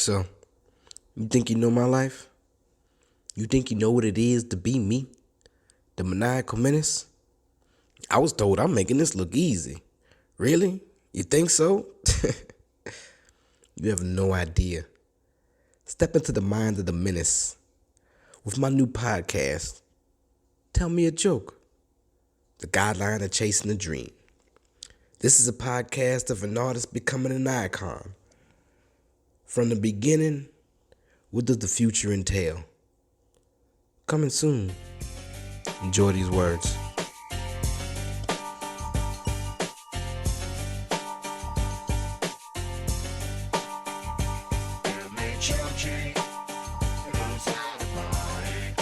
So, you think you know my life? You think you know what it is to be me? The maniacal menace? I was told I'm making this look easy. Really? You think so? You have no idea. Step into the mind of the menace with my new podcast, Tell Me a Joke, the guideline of chasing a dream. This is a podcast of an artist becoming an icon. From the beginning, what does the future entail? Coming soon. Enjoy these words. MHOG, who's at a party?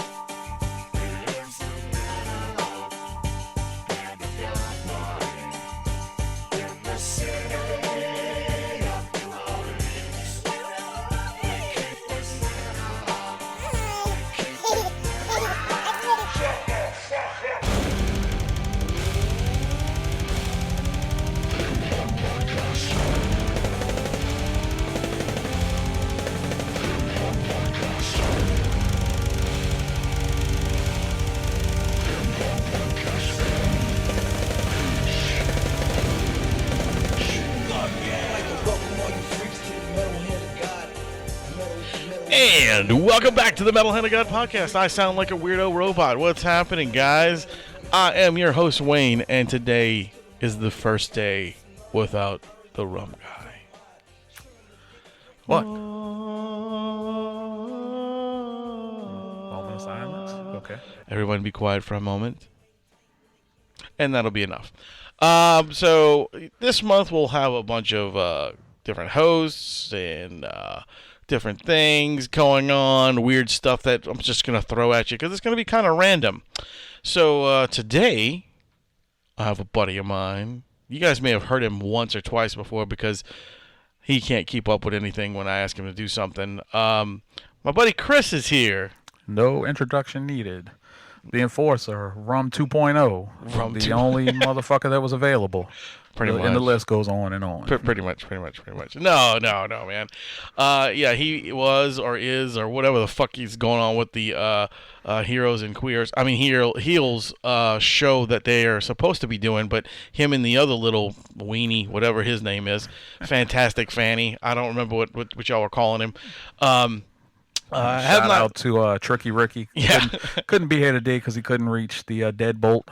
It's the metalhandofgodpodcast in the city of New Orleans. We keep this metal, we keep it And welcome back to the Metal Hand of God podcast. I sound like a weirdo robot. What's happening, guys? I am your host, Wayne, and today is the first day without the Rum Guy. What? Moment of silence. Okay. Everyone be quiet for a moment. And that'll be enough. So this month we'll have a bunch of different hosts and different things going on, weird stuff that I'm just going to throw at you because it's going to be kind of random. So today, I have a buddy of mine. You guys may have heard him once or twice before because he can't keep up with anything when I ask him to do something. My buddy Chris is here. No introduction needed. The Enforcer, Rum 2.0. Rum the 2.0. only motherfucker that was available. Pretty much. And the list goes on and on. Pretty much. No, man. Yeah, he was or is or whatever the fuck he's going on with the Heroes and Queers. I mean, Heels show that they are supposed to be doing, but him and the other little weenie, whatever his name is, Fantastic Fanny. I don't remember what y'all were calling him. Shout out to Tricky Ricky. Yeah. Couldn't be here today because he couldn't reach the deadbolt.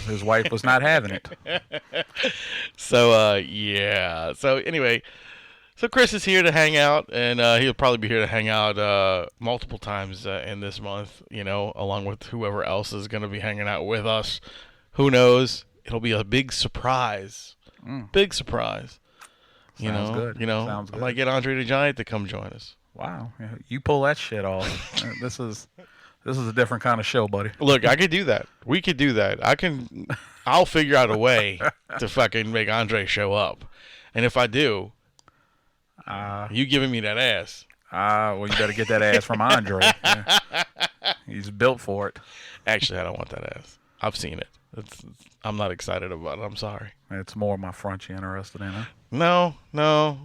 His wife was not having it. So, yeah. So, anyway, so Chris is here to hang out, and he'll probably be here to hang out multiple times in this month, along with whoever else is going to be hanging out with us. Who knows? It'll be a big surprise. Big surprise. Sounds good. Sounds I good. might get Andre the Giant to come join us. Wow. You pull that shit off. This is a different kind of show, buddy. Look, I could do that. We could do that. I'll figure out a way to fucking make Andre show up. And if I do, you giving me that ass. Well, you better get that ass from Andre. Yeah. He's built for it. Actually, I don't want that ass. I've seen it. I'm not excited about it. I'm sorry. It's more my front you interested in, huh? No.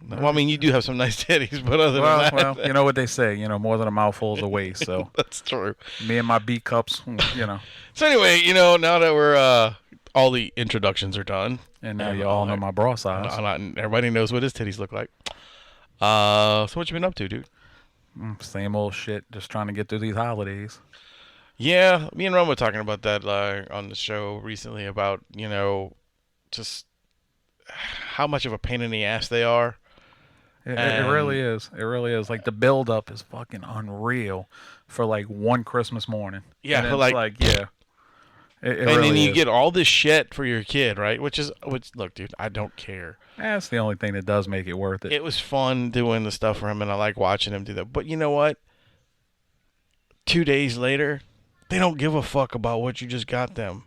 Well, I mean, you do have some nice titties, but other than that... Well, you know what they say, more than a mouthful is a waste, so... That's true. Me and my B cups, So anyway, now that we're... all the introductions are done. And now you all know my bra size. Everybody knows what his titties look like. So what you been up to, dude? Same old shit, just trying to get through these holidays. Yeah, me and Ron were talking about that on the show recently about, just how much of a pain in the ass they are. It really is. It really is. Like, the build-up is fucking unreal for, like, one Christmas morning. Yeah, and but, yeah. It and really then you is. get all this shit for your kid, right? Which, look, dude, I don't care. That's the only thing that does make it worth it. It was fun doing the stuff for him, and I like watching him do that. But you know what? 2 days later, they don't give a fuck about what you just got them.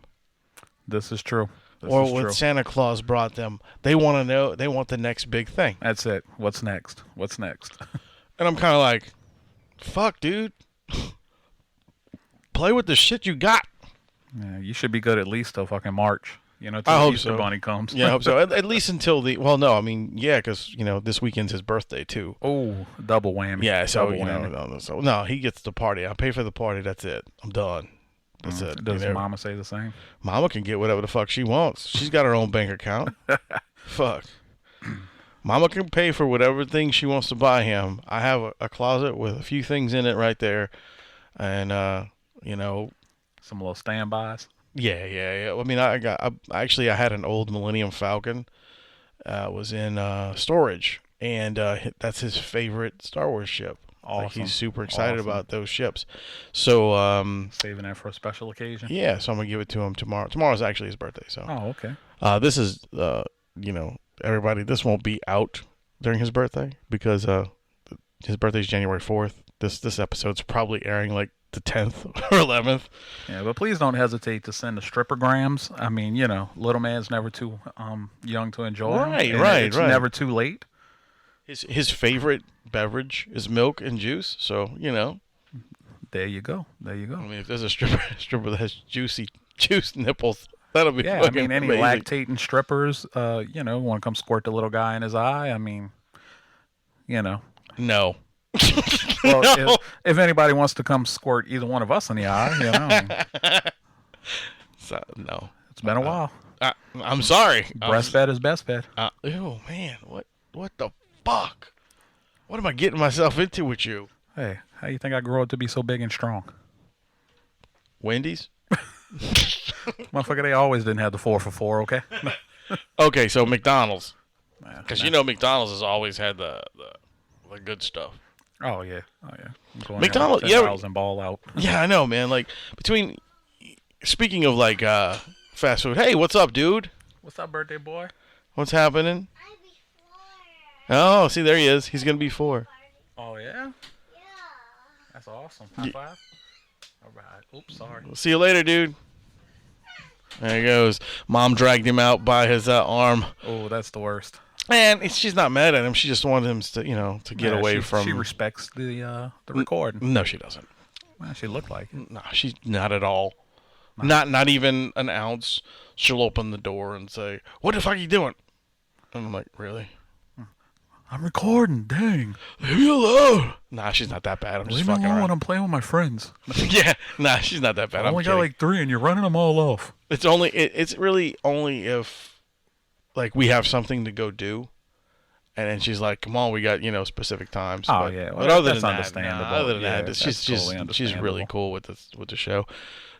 This is true. Or what Santa Claus brought them. They want to know. They want the next big thing. That's it. What's next? And I'm kind of like, fuck, dude. Play with the shit you got. Yeah, you should be good at least till fucking March. You know, I till the hope Easter so. Bunny comes. Yeah, I hope so. At least until the. Well, no, I mean, yeah, because this weekend's his birthday too. Oh, double whammy. Yeah, so double whammy. no, he gets the party. I pay for the party. That's it. I'm done. That's it. Does Mama say the same? Mama can get whatever the fuck she wants. She's got her own bank account. Fuck. Mama can pay for whatever thing she wants to buy him. I have a closet with a few things in it right there, and Some little standbys. yeah. I mean, I actually had an old Millennium Falcon. Was in storage, and that's his favorite Star Wars ship. Like, Awesome. he's super excited about those ships. So Saving that for a special occasion. yeah, so I'm gonna give it to him tomorrow. Tomorrow's actually his birthday, so Oh, okay. this is everybody. This won't be out during his birthday because his birthday's January 4th. This episode's probably airing like the 10th or 11th. Yeah, but please don't hesitate to send the strippergrams. I mean, little man's never too young to enjoy 'em, Right, and right, it's right. never too late. His favorite beverage is milk and juice. So There you go. I mean, if there's a stripper that has juicy juice nipples, that'll be Yeah, I fucking mean, any amazing. lactating strippers, want to come squirt the little guy in his eye. I mean, No. Well, No. if anybody wants to come squirt either one of us in the eye, So, no. it's been a while. I'm sorry. Breastfed is best fed. Ew, man. What the fuck? What am I getting myself into with you? Hey, how you think I grew up to be so big and strong? Wendy's? Motherfucker, they always didn't have the 4 for 4, okay? Okay, so McDonald's. Yeah, Because nah. McDonald's has always had the good stuff. Oh, yeah. McDonald's- yeah, $10 and ball out. Yeah, I know, man. Like, speaking of, like, fast food. Hey, what's up, dude? What's up, birthday boy? What's happening? Oh, see, there he is. He's going to be 4. Oh, yeah? That's awesome. High five. All right. Oops, sorry. See you later, dude. There he goes. Mom dragged him out by his arm. Oh, that's the worst. And she's not mad at him. She just wanted him to get Yeah, away from. She respects the recording. No, she doesn't. Well, she looked like it. No, she's not at all. Not even an ounce. She'll open the door and say, "What the fuck are you doing?" And I'm like, "Really? I'm recording. Dang. Leave me alone." Nah, she's not that bad. I'm just Leave me fucking alone when around. I'm playing with my friends. Yeah, nah, she's not that bad. I I'm only got kidding. like 3 and you're running them all off. It's really only if, like, we have something to go do, and then she's like, "Come on, we got Oh, specific times." yeah. But other that's than that, understandable. other than Yeah, that, that's she's totally she's really understandable. cool with the show,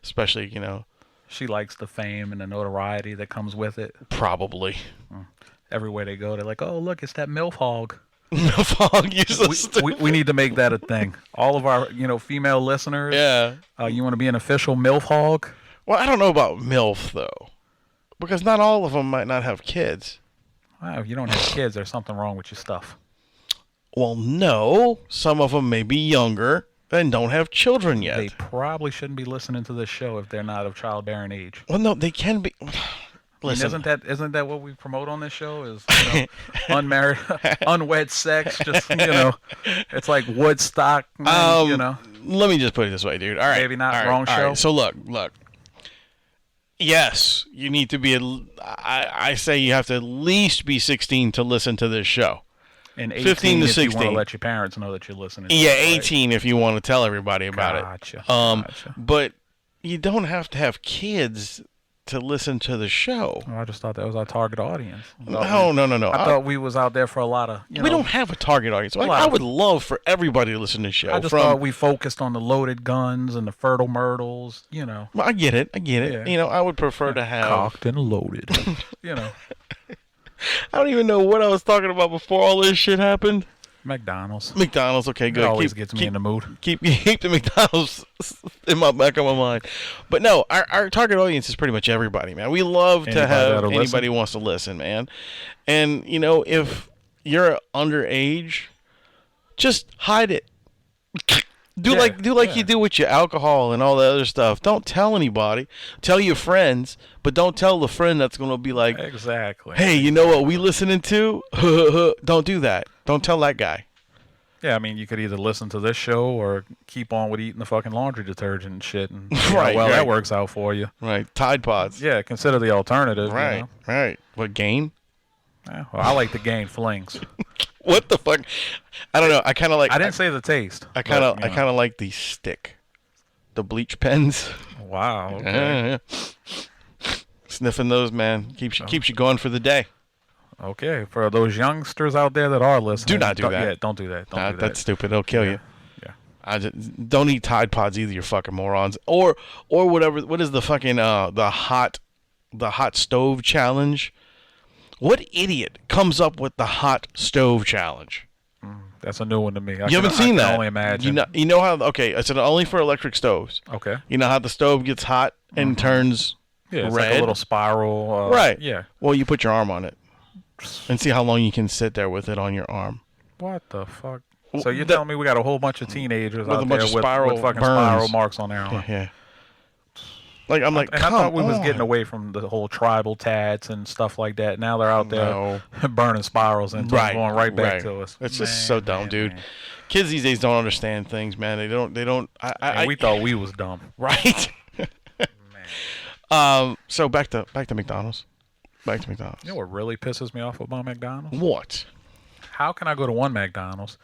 especially She likes the fame and the notoriety that comes with it. probably. Everywhere they go, they're like, "Oh, look, it's that MILF hog." Fog useless. We need to make that a thing. All of our female listeners. Yeah. You want to be an official MILF hog? Well, I don't know about MILF though, because not all of them might not have kids. Well, if you don't have kids, there's something wrong with your stuff. Well, no, some of them may be younger and don't have children yet. They probably shouldn't be listening to this show if they're not of childbearing age. Well, no, they can be. Listen, I mean, isn't that what we promote on this show? Is unmarried, unwed sex? Just it's like Woodstock. Man, let me just put it this way, dude. All right, Maybe not, all right, wrong all right. show. So look. Yes, you need to be. I say you have to at least be 16 to listen to this show. and 18 15 to if you want 16. to let your parents know that you're listening. To Yeah, it, right? 18 if you want to tell everybody about Gotcha, it. gotcha. But you don't have to have kids to listen to the show. Oh, I just thought that was our target audience. No. I thought we was out there for a lot of. We don't have a target audience. Like, lot I of- would love for everybody to listen to the show. I just thought we focused on the loaded guns and the fertile myrtles. Well, I get it. Yeah. I would prefer to have. Cocked and loaded. I don't even know what I was talking about before all this shit happened. McDonald's. McDonald's, okay, good. It always gets me in the mood. Keep the McDonald's in my back of my mind. But no, our target audience is pretty much everybody, man. We love to Anybody have that'll anybody listen. who wants to listen, man. And if you're underage, just hide it. Do Yeah, like yeah. you do with your alcohol and all the other stuff. Don't tell anybody. Tell your friends, but don't tell the friend that's going to be like, Exactly. "Hey, you know what we listening to?" Don't do that. Don't tell that guy. Yeah, I mean, you could either listen to this show or keep on with eating the fucking laundry detergent and shit, and Right, well, right. that works out for you. Right. Tide Pods. Yeah, consider the alternative. Right. You know? Right. What, Gain? Yeah, well, I like the Gain flings. What the fuck? I don't know. I kind of like. I didn't say the taste. I kind of. but, I kind of like the stick, the bleach pens. Wow. Okay. Yeah. Sniffing those, man, keeps you going for the day. Okay, for those youngsters out there that are listening, Do not do that. Yeah, don't do that. Don't do that. That's stupid. It'll kill you. Yeah. I just, don't eat Tide Pods either, you fucking morons. Or whatever. What is the fucking the hot stove challenge? What idiot comes up with the hot stove challenge? That's a new one to me. You haven't seen I that? can only imagine. You know how? Okay, it's only for electric stoves. Okay. You know how the stove gets hot and turns Yeah, it's red? like a little spiral. Right. Yeah. Well, you put your arm on it and see how long you can sit there with it on your arm. What the fuck? So you're telling me we got a whole bunch of teenagers out a bunch there of with fucking burns. spiral marks on their arm? Yeah. Like I'm like, And come I thought we was on. getting away from the whole tribal tats and stuff like that. Now they're out there burning spirals and going right back to us. It's just so dumb, dude. man. Kids these days don't understand things, man. They don't. And we thought we was dumb. right. So back to McDonald's. Back to McDonald's. You know what really pisses me off about McDonald's? What? How can I go to one McDonald's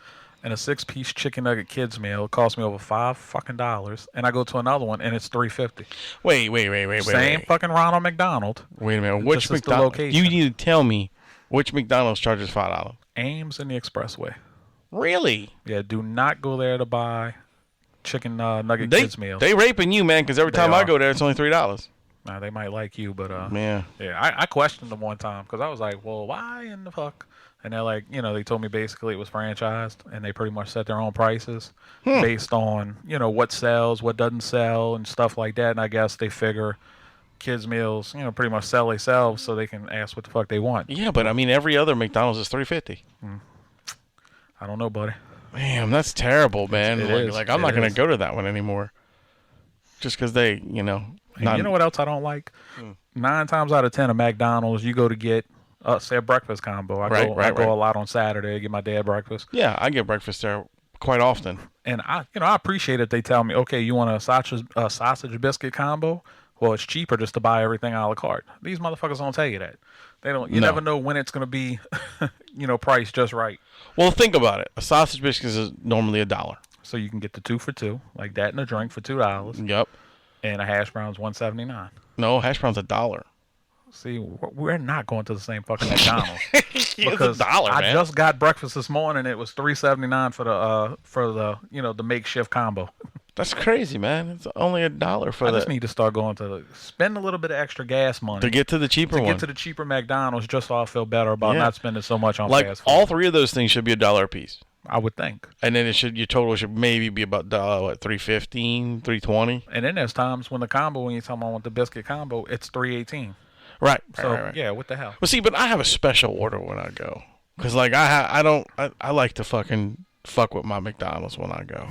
and a 6-piece chicken nugget kids meal cost me over $5 and I go to another one and it's $3.50? Wait. Same fucking Ronald McDonald. Wait a minute. This Which is the McDonald's? location. You need to tell me which McDonald's charges $5. Ames in the Expressway. Really? Yeah, do not go there to buy chicken nugget kids meals. They raping you, man. Because every time I are. go there, it's only $3. Nah, they might like you, but Yeah. I questioned them one time because I was like, well, why in the fuck? And they're like, they told me basically it was franchised and they pretty much set their own prices based on, what sells, what doesn't sell and stuff like that. And I guess they figure kids meals, pretty much sell themselves so they can ask what the fuck they want. Yeah, but I mean, every other McDonald's is $3.50. I don't know, buddy. Damn, that's terrible, man. It like, is. like I'm not It gonna is. go to that one anymore. Just because they, And you know what else I don't like? 9 times out of 10 at McDonald's, you go to get, say, a breakfast combo. I go a lot on Saturday, get my dad breakfast. Yeah, I get breakfast there quite often. And I appreciate it. They tell me, okay, you want a sausage biscuit combo? Well, it's cheaper just to buy everything a la carte. These motherfuckers don't tell you that. They don't. You No. never know when it's gonna be, priced just right. Well, think about it. A sausage biscuit is normally $1. So you can get the 2 for $2, like that, and a drink for $2, Yep. and a hash brown's $1.79. No, hash brown's $1. See, we're not going to the same fucking McDonald's It's because $1, I man. just got breakfast this morning. It was $3.79 for the the makeshift combo. That's crazy, man. It's only $1 for I that just need to start going to spend a little bit of extra gas money to get to the cheaper to one. get to the cheaper McDonald's, just so I feel better about Yeah. not spending so much on like fast food. all 3 of those things should be $1 a piece, I would think. and then your total should maybe be about $3.15, $3.20. And then there's times when the combo, when you're talking about the biscuit combo, it's $3.18. Right. So right. yeah, what the hell? Well, see, but I have a special order when I go, cause like I like to fucking fuck with my McDonald's when I go.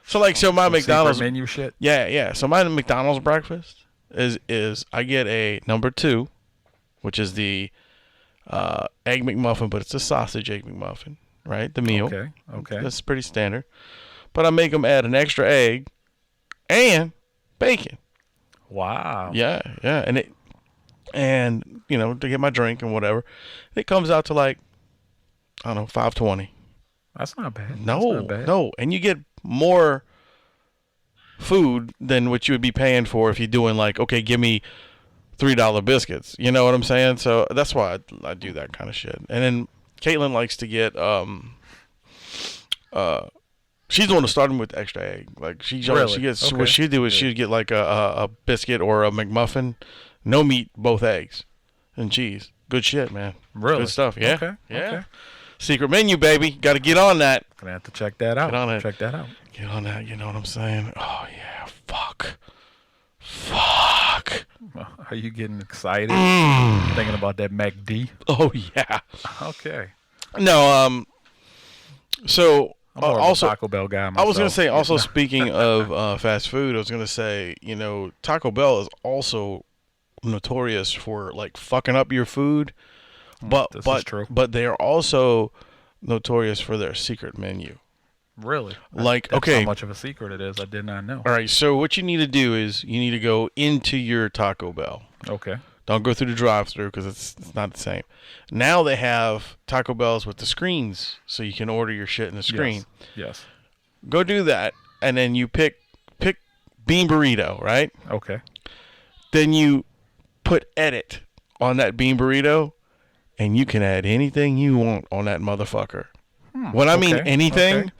So my McDonald's Secret menu shit. Yeah. So my McDonald's breakfast is I get a number 2, which is the egg McMuffin, but it's a sausage egg McMuffin, right? The meal. Okay. That's pretty standard. But I make them add an extra egg and bacon. Wow. Yeah. And to get my drink and whatever, it comes out to like, I don't know, $5.20. That's not bad. That's No, not bad. no, and you get more food than what you would be paying for if you're doing like, okay, give me $3 biscuits. You know what I'm saying? So that's why I do that kind of shit. And then Caitlin likes to get she's the one who started with extra egg. Like she gets Okay. what she do is she'd get like a biscuit or a McMuffin, no meat, both eggs, and cheese. Good shit, man. Really? Good stuff. Yeah. Okay. Yeah. Okay. Secret menu, baby. Got to get on that. Gonna have to check that out. Get on it. Check that out. Get on that. You know what I'm saying? Oh yeah. Fuck. Are you getting excited? Thinking about that McD? Oh yeah. Okay. No. So I'm more also, of a Taco Bell guy myself. I was gonna say also speaking of fast food, I was gonna say Taco Bell is also notorious for like fucking up your food, This is true. but they are also notorious for their secret menu. Really? Like, That's okay. how much of a secret it is. I did not know. All right, so what you need to do is you need to go into your Taco Bell. Okay. Don't go through the drive-through because it's not the same. Now they have Taco Bells with the screens, so you can order your shit in the screen. Yes. Go do that, and then you pick bean burrito, right? Okay. Then you put edit on that bean burrito, and you can add anything you want on that motherfucker. When I mean anything,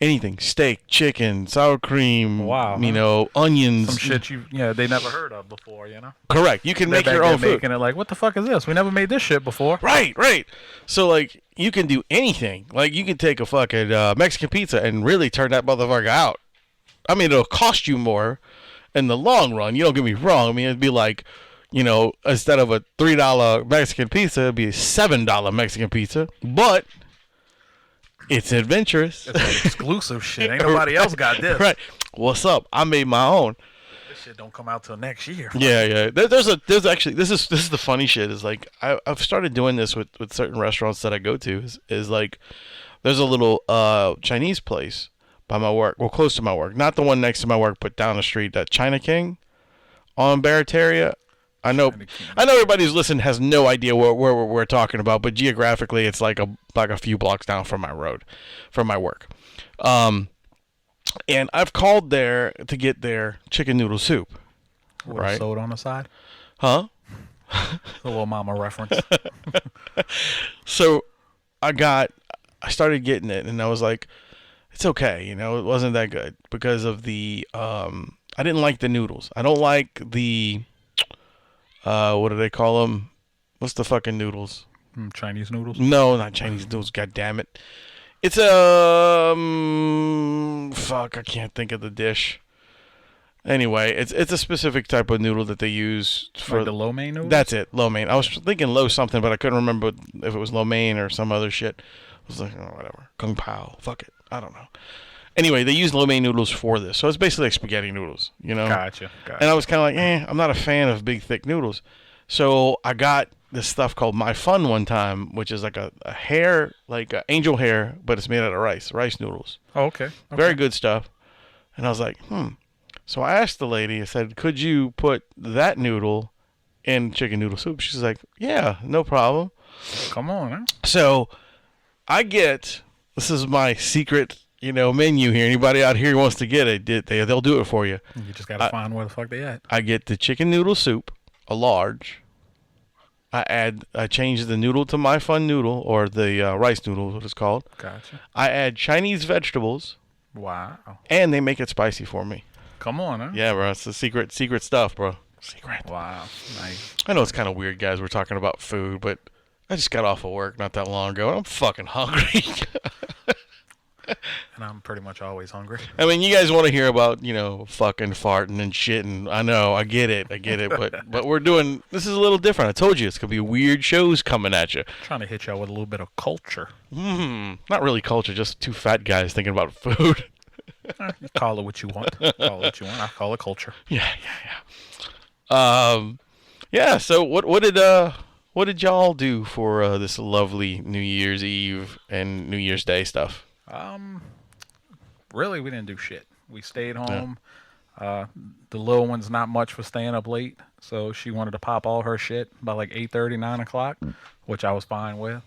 anything. Steak, chicken, sour cream, Wow, you know, onions. Some shit they never heard of before, you know? Correct. You can make your own food. Making it like, what the fuck is this? We never made this shit before. Right. So, like, you can do anything. Like, you can take a fucking Mexican pizza and really turn that motherfucker out. I mean, it'll cost you more in the long run. You don't get me wrong. I mean, it'd be like, you know, instead of a $3 Mexican pizza, it'd be a $7 Mexican pizza. But it's adventurous. It's like exclusive shit. Ain't nobody else got this. Right. What's up? I made my own. This shit don't come out till next year. Yeah. There's actually this is the funny shit. Is like I've started doing this with certain restaurants that I go to. Is like there's a little Chinese place by my work, well, close to my work, not the one next to my work, but down the street, that China King on Barataria. I know everybody who's listening has no idea where we're talking about, but geographically, it's like a few blocks down from my work. And I've called there to get their chicken noodle soup. With right? a soda on the side. Huh? A little mama reference. So I started getting it, and I was like, it's okay, you know, it wasn't that good because of the I didn't like the noodles. I don't like the what do they call them? What's the fucking noodles? Chinese noodles? No, not Chinese noodles. God damn it! It's fuck. I can't think of the dish. Anyway, it's a specific type of noodle that they use for like the lo mein noodles. That's it, lo mein. I was thinking lo something, but I couldn't remember if it was lo mein or some other shit. I was like, oh, whatever, kung pao, fuck it, I don't know. Anyway, they use lo mein noodles for this, so it's basically like spaghetti noodles, you know. Gotcha. And I was kind of like, I'm not a fan of big thick noodles, so I got this stuff called My Fun one time, which is like a hair, like angel hair, but it's made out of rice noodles. Oh, okay. Very good stuff. And I was like, So I asked the lady, I said, could you put that noodle in chicken noodle soup? She's like, yeah, no problem. Come on, huh? So I get, this is my secret, you know, menu here. Anybody out here who wants to get it, they'll do it for you. You just got to find where the fuck they at. I get the chicken noodle soup, a large. I change the noodle to My Fun noodle, or the rice noodle, what it's called. Gotcha. I add Chinese vegetables. Wow. And they make it spicy for me. Come on, huh? Yeah, bro. It's the secret stuff, bro. Secret. Wow. Nice. I know it's kind of weird, guys. We're talking about food, but I just got off of work not that long ago, and I'm fucking hungry. And I'm pretty much always hungry. I mean, you guys want to hear about, you know, fucking farting and shit, and I know, I get it, but we're doing, this is a little different. I told you, it's going to be weird shows coming at you. Trying to hit y'all with a little bit of culture. Not really culture, just two fat guys thinking about food. You call it what you want. Call it what you want. I call it culture. Yeah. Yeah, so what did y'all do for this lovely New Year's Eve and New Year's Day stuff? Really, we didn't do shit. We stayed home. The little one's not much for staying up late, so she wanted to pop all her shit by like 8:30, 9 o'clock, which I was fine with.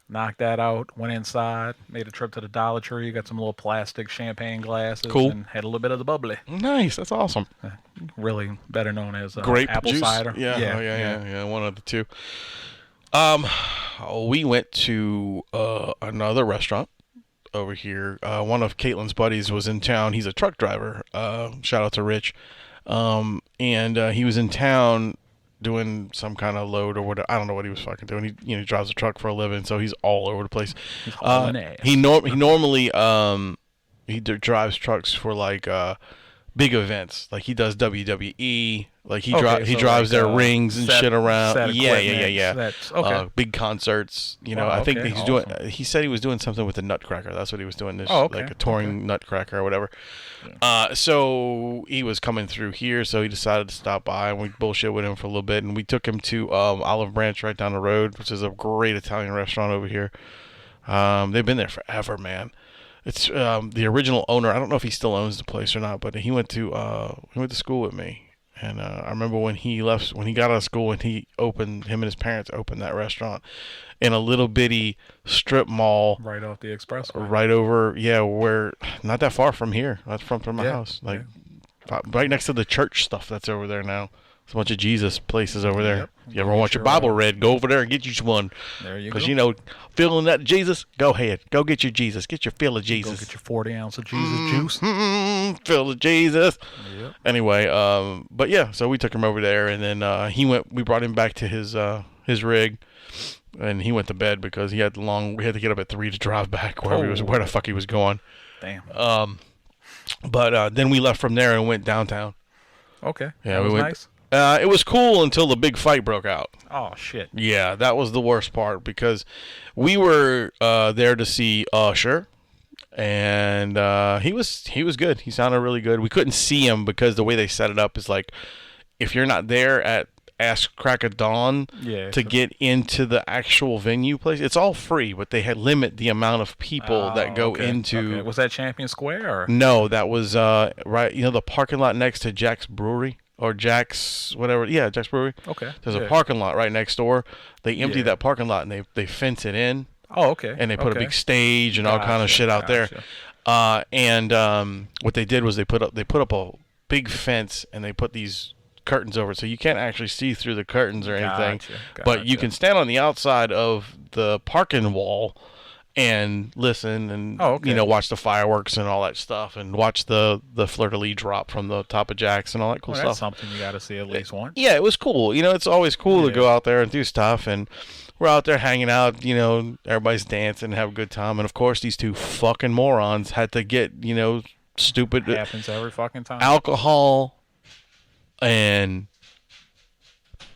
Knocked that out, went inside, made a trip to the Dollar Tree, got some little plastic champagne glasses, Cool. and had a little bit of the bubbly. Nice, that's awesome. Really better known as Grape apple juice? cider. Yeah, one of the two. We went to another restaurant over here. One of Caitlin's buddies was in town. He's a truck driver. Shout out to Rich. And he was in town doing some kind of load or whatever. I don't know what he was fucking doing. He drives a truck for a living, so he's all over the place. He's hauling ass. He normally drives trucks for like big events. Like he does WWE. Like he drives their rings and shit around. Yeah. That's okay. Big concerts. You know, Wow, I think okay, he's awesome. doing. He said he was doing something with the Nutcracker. That's what he was doing. Like a touring Nutcracker or whatever. So he was coming through here, so he decided to stop by, and we bullshit with him for a little bit, and we took him to Olive Branch right down the road, which is a great Italian restaurant over here. They've been there forever, man. It's the original owner. I don't know if he still owns the place or not, but he went to school with me. And I remember when he got out of school, and him and his parents opened that restaurant in a little bitty strip mall. Right off the expressway. Right over, where, not that far from here. That's from my house. Like, right next to the church stuff that's over there now. There's a bunch of Jesus places over there. Yep. You ever want your Bible read, go over there and get you one. There you go. Because, feeling that Jesus, go ahead. Go get your Jesus. Get your fill of Jesus. Go get your 40 ounce of Jesus juice. Fill of Jesus. Yep. Anyway, but yeah, so we took him over there, and then we brought him back to his rig, and he went to bed because we had to get up at 3 to drive back where the fuck he was going. Damn. But then we left from there and went downtown. Okay. Yeah, that was went, nice. It was cool until the big fight broke out. Oh shit. Yeah, that was the worst part because we were there to see Usher, and he was good. He sounded really good. We couldn't see him because the way they set it up is like, if you're not there at ass crack of dawn to get into the actual venue place, it's all free, but they had limit the amount of people that go into. Okay. Was that Champion Square or? No, that was right. The parking lot next to Jack's Brewery. Or Jack's, whatever. Yeah, Jack's Brewery. Okay. There's a parking lot right next door. They emptied that parking lot, and they fence it in. Oh, okay. And they put a big stage and all kind of shit out there. And what they did was they put up a big fence, and they put these curtains over it, so you can't actually see through the curtains or anything. But you can stand on the outside of the parking wall and listen and watch the fireworks and all that stuff, and watch the fleur-de-lis drop from the top of Jack's and all that cool stuff. That's something you got to see at least once. Yeah, it was cool. It's always cool to go out there and do stuff, and we're out there hanging out. Everybody's dancing and have a good time, and of course these two fucking morons had to get stupid. It happens every fucking time. Alcohol and.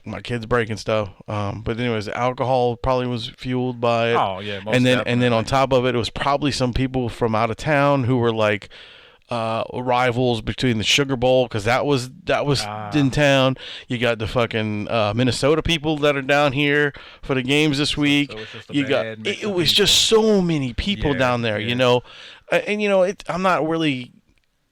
My kid's breaking stuff, but anyways, alcohol probably was fueled by it. Oh yeah, most and then definitely. On top of it, it was probably some people from out of town who were like rivals between the Sugar Bowl, because that was in town. You got the fucking Minnesota people that are down here for the games this week. So it's just it was just so many people down there, and I'm not really.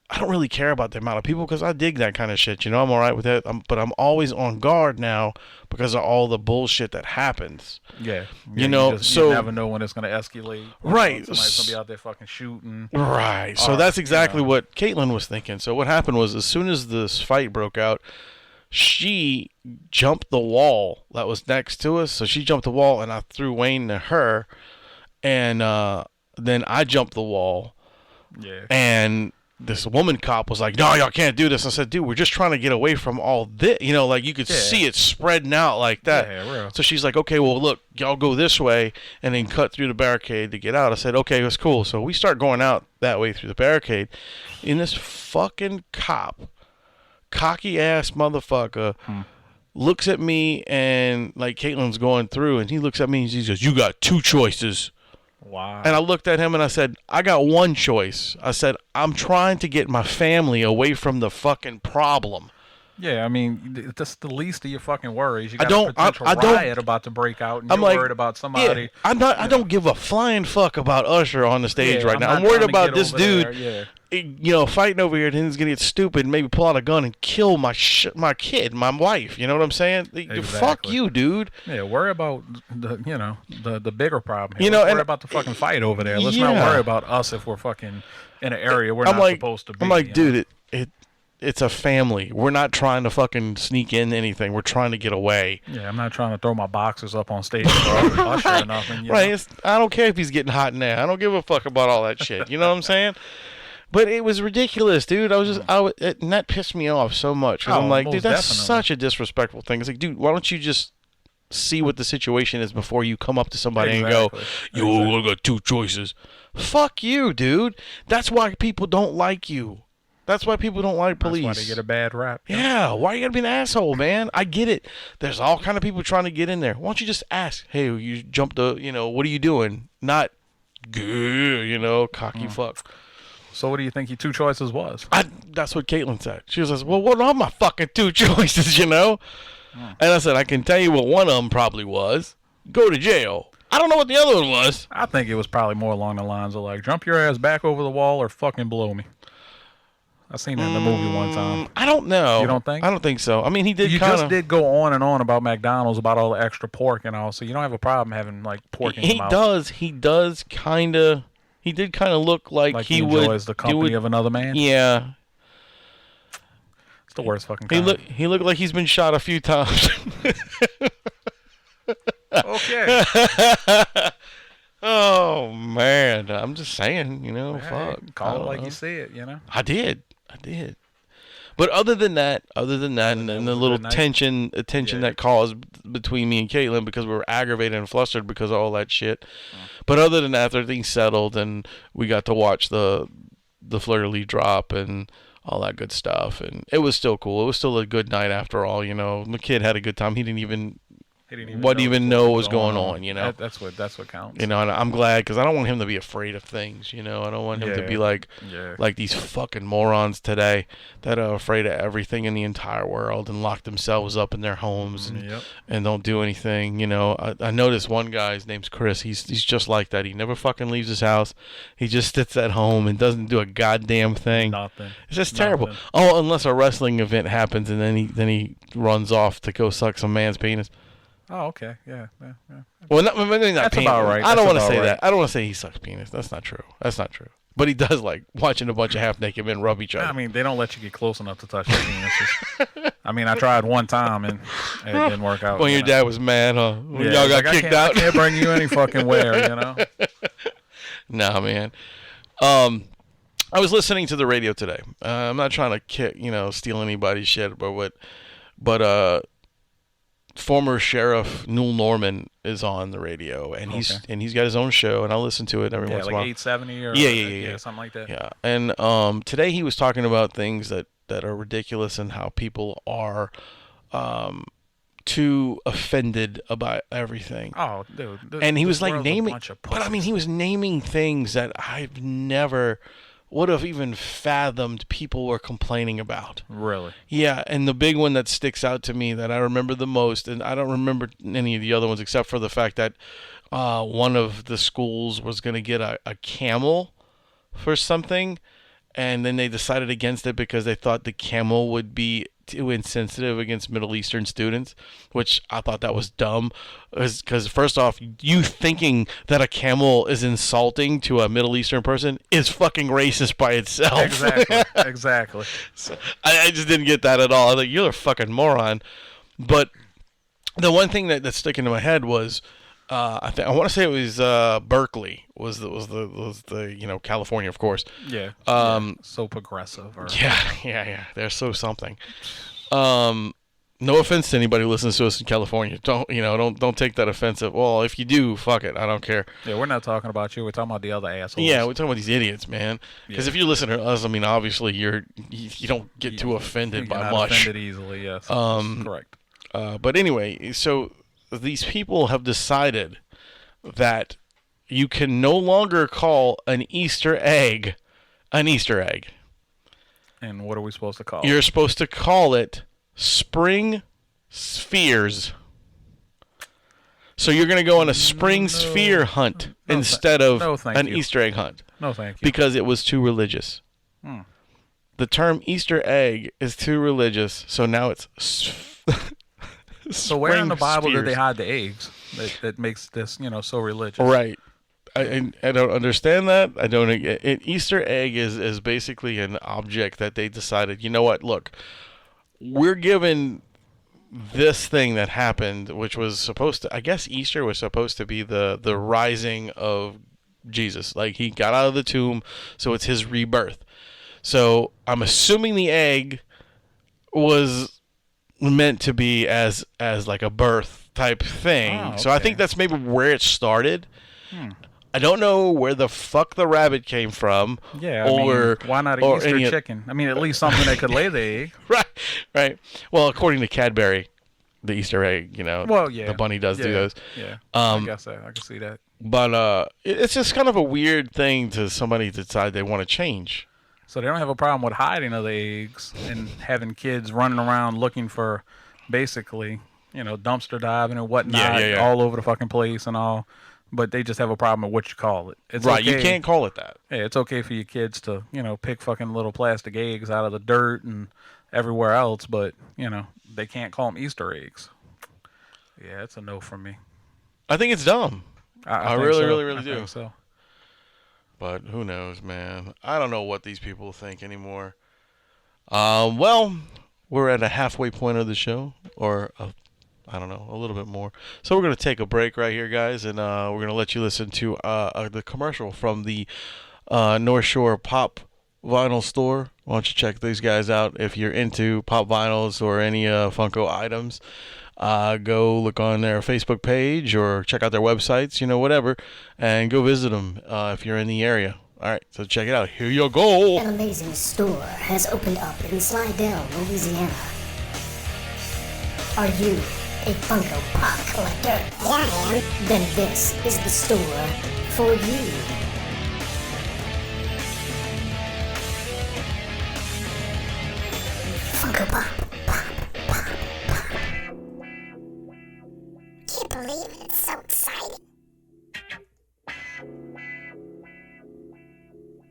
I don't really care about the amount of people because I dig that kind of shit. I'm all right with that. But I'm always on guard now because of all the bullshit that happens. Yeah. You never know when it's going to escalate. Right. Somebody's going to be out there fucking shooting. Right. So that's exactly what Caitlin was thinking. So what happened was, as soon as this fight broke out, she jumped the wall that was next to us. So she jumped the wall, and I threw Wayne to her. And then I jumped the wall. Yeah. And this woman cop was like, "No, y'all can't do this." I said, "Dude, we're just trying to get away from all this." Like you could see it spreading out like that. Yeah, real. So she's like, "Okay, well, look, y'all go this way and then cut through the barricade to get out." I said, "Okay, that's cool." So we start going out that way through the barricade, and this fucking cop, cocky ass motherfucker, looks at me, and like Caitlin's going through, and he looks at me and he goes, "You got two choices." Wow. And I looked at him and I said, "I got one choice." I said, "I'm trying to get my family away from the fucking problem." Yeah, I mean, that's the least of your fucking worries. You got a potential riot about to break out, and I'm you're like, worried about somebody. Yeah, I don't give a flying fuck about Usher on the stage right now. I'm worried about this dude, fighting over here, and he's gonna get stupid and maybe pull out a gun and kill my kid, my wife. You know what I'm saying? Exactly. Fuck you, dude. Yeah, worry about the bigger problem. Here. Let's worry about the fucking fight over there. Let's not worry about us if we're fucking in an area we're not supposed to be. I'm like, dude, it's a family. We're not trying to fucking sneak in anything. We're trying to get away. Yeah, I'm not trying to throw my boxers up on stage for Usher or nothing. Right. I don't care if he's getting hot in there. I don't give a fuck about all that shit. You know what I'm saying? But it was ridiculous, dude. And that pissed me off so much. I'm like, dude, that's such a disrespectful thing. It's like, dude, why don't you just see what the situation is before you come up to somebody and go, "Yo, I got two choices." Fuck you, dude. That's why people don't like you. That's why people don't like police. That's why they get a bad rap. Yeah, why you gotta be an asshole, man? I get it. There's all kind of people trying to get in there. Why don't you just ask, "Hey, you jumped what are you doing?" Not, cocky fuck. So what do you think your two choices was? That's what Caitlin said. She was like, "Well, what are my fucking two choices, And I said, "I can tell you what one of them probably was. Go to jail." I don't know what the other one was. I think it was probably more along the lines of like, jump your ass back over the wall or fucking blow me. I seen that in the movie one time. I don't know. You don't think? I don't think so. I mean, he did You kind just of. did go on and on about McDonald's, about all the extra pork and all, so you don't have a problem having like pork in your He mouth. does. He does kind of. He did kind of look like, Like he he would. enjoys the company of another man. Yeah. It's the worst fucking He kind. He looked like he's been shot a few times. Okay. Oh man, I'm just saying, Hey, fuck. I call it don't like know. you see it, you know. I did. But other than that, and the was a little good night? tension Yeah. that caused between me and Caitlin because we were aggravated and flustered because of all that shit. But other than that, everything settled and we got to watch the fleur-de-lis drop and all that good stuff, and it was still cool. It was still a good night after all. The kid had a good time. He didn't even know what was going on. That's what counts. And I'm glad because I don't want him to be afraid of things. I don't want him to be like these fucking morons today that are afraid of everything in the entire world and lock themselves up in their homes and don't do anything. I know this one guy, his name's Chris. He's just like that. He never fucking leaves his house. He just sits at home and doesn't do a goddamn thing. Nothing. It's just terrible. Oh, unless a wrestling event happens and then he runs off to go suck some man's penis. Oh, okay. Yeah. Well, maybe not That's penis. about right. I don't That's want to about say right. that. I don't want to say he sucks penis. That's not true. But he does like watching a bunch of half-naked men rub each other. I mean, they don't let you get close enough to touch their penises. I mean, I tried one time and it didn't work out. when your dad was mad, huh? When y'all he's got like, kicked out. I can't bring you any fucking where, Nah, man. I was listening to the radio today. I'm not trying to steal anybody's shit, but former Sheriff Newell Norman is on the radio, and he's got his own show, and I listen to it every once in a while. 870 or Yeah, something like that. Yeah, and today he was talking about things that are ridiculous and how people are too offended about everything. Oh, dude. And he was this like world's a naming, bunch of but I mean, pussies. he was naming things that I've never would have even fathomed people were complaining about. Really? Yeah, and the big one that sticks out to me that I remember the most, and I don't remember any of the other ones except for the fact that one of the schools was going to get a camel for something, and then they decided against it because they thought the camel would be too insensitive against Middle Eastern students, which I thought that was dumb. Because first off, you thinking that a camel is insulting to a Middle Eastern person is fucking racist by itself. Exactly. So I just didn't get that at all. I was like, you're a fucking moron. But the one thing that's sticking to my head was I want to say it was Berkeley was the California, of course. Yeah. So progressive. Or, Yeah. They're so something. No offense to anybody who listens to us in California. Don't take that offensive. Well, if you do, fuck it. I don't care. Yeah, we're not talking about you. We're talking about the other assholes. Yeah, we're talking about these idiots, man. Because if you listen to us, I mean, obviously you don't get too offended You're by not much. offended easily. Yes. Correct. But anyway, so these people have decided that you can no longer call an Easter egg an Easter egg. And what are we supposed to call it? You're supposed to call it spring spheres. So you're going to go on a spring sphere hunt instead of an Easter egg hunt. No, thank you. Because it was too religious. The term Easter egg is too religious, so now it's So where in the Bible did they spheres. hide the eggs that makes this, so religious? Right. I don't understand that. I don't. An Easter egg is basically an object that they decided, you know what, look, we're given this thing that happened, which was supposed to, I guess Easter was supposed to be the rising of Jesus. Like, he got out of the tomb, so it's his rebirth. So I'm assuming the egg was meant to be as like a birth type thing. Oh, okay. So I think that's maybe where it started. I don't know where the fuck the rabbit came from. Yeah, I mean, why not an Easter chicken? I mean, at least something that could lay the egg. Right. Well, according to Cadbury, the Easter egg, Well, yeah. the bunny does do those. Yeah, I guess I can see that. But it's just kind of a weird thing to somebody decide they want to change. So they don't have a problem with hiding of the eggs and having kids running around looking for, basically, dumpster diving and whatnot Yeah. all over the fucking place and all. but they just have a problem with what you call it. It's Right, okay. you can't call it that. Yeah, it's okay for your kids to, pick fucking little plastic eggs out of the dirt and everywhere else, but, they can't call them Easter eggs. Yeah, it's a no from me. I think it's dumb. I think really, so. really, really I do. think so. But who knows, man? I don't know what these people think anymore. Well, we're at a halfway point of the show, or I don't know, a little bit more. So we're going to take a break right here, guys, and we're going to let you listen to the commercial from the North Shore Pop Vinyl Store. Why don't you check these guys out if you're into pop vinyls or any Funko items. Go look on their Facebook page or check out their websites, whatever, and go visit them if you're in the area. All right, so check it out. Here you go. An amazing store has opened up in Slidell, Louisiana. Are you a Funko Pop collector? Yeah, I am. Then this is the store for you. Funko Pop. Can't believe it. It's so exciting.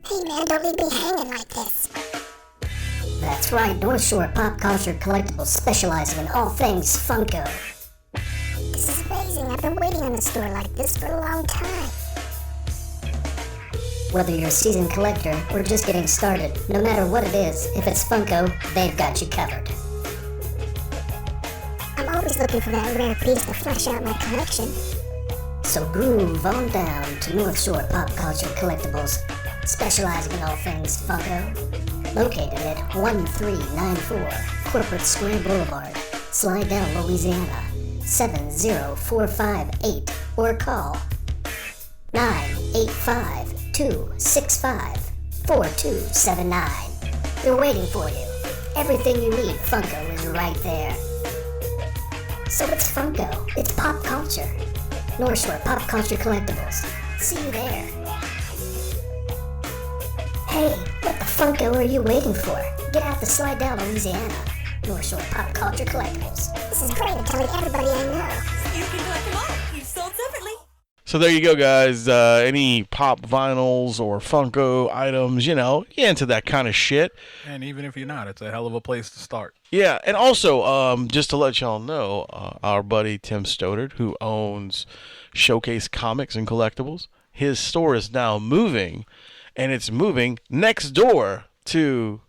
Hey, man, don't leave me hanging like this. That's right, North Shore Pop Culture Collectibles specializing in all things Funko. This is amazing. I've been waiting on a store like this for a long time. Whether you're a seasoned collector or just getting started, no matter what it is, if it's Funko, they've got you covered. I'm always looking for that rare piece to flesh out my collection. So groove on down to North Shore Pop Culture Collectibles, specializing in all things Funko. Located at 1394 Corporate Square Boulevard, Slidell, Louisiana, 70458, or call 985-265-4279. They're waiting for you. Everything you need Funko is right there. So it's Funko. It's pop culture. North Shore Pop Culture Collectibles. See you there. Hey, what the Funko are you waiting for? Get out to Slidell, Louisiana. North Shore Pop Culture Collectibles. This is great. I'm telling everybody I know. You can collect them all. Each sold separately. So there you go, guys. Any pop vinyls or Funko items, you into that kind of shit. And even if you're not, it's a hell of a place to start. Yeah, and also, just to let y'all know, our buddy Tim Stoddard, who owns Showcase Comics and Collectibles, his store is now moving, and it's moving next door to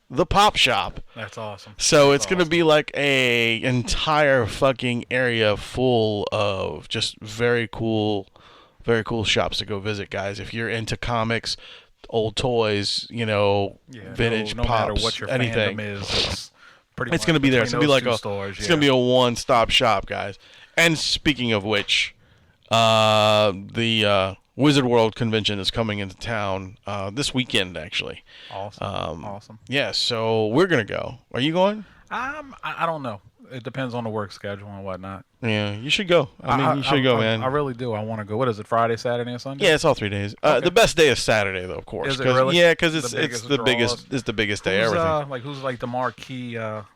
the Pop Shop. That's awesome. So That's it's going to be like a entire fucking area full of just very cool shops to go visit, guys. If you're into comics, old toys, vintage no pops, matter what your anything. fandom is, It's going to be there. It's going to be like those two stores, it's going to be a one-stop shop, guys. And speaking of which, the Wizard World convention is coming into town this weekend, actually. Awesome. Awesome. Yeah, so we're going to go. Are you going? I don't know. It depends on the work schedule and whatnot. Yeah, you should go. You should go, man. I really do. I want to go. What is it? Friday, Saturday, and Sunday? Yeah, it's all 3 days. Okay. The best day is Saturday, though, of course. Is it really? Yeah, because it's The the biggest biggest. It's the biggest day. Who's, Everything. who's like the marquee? The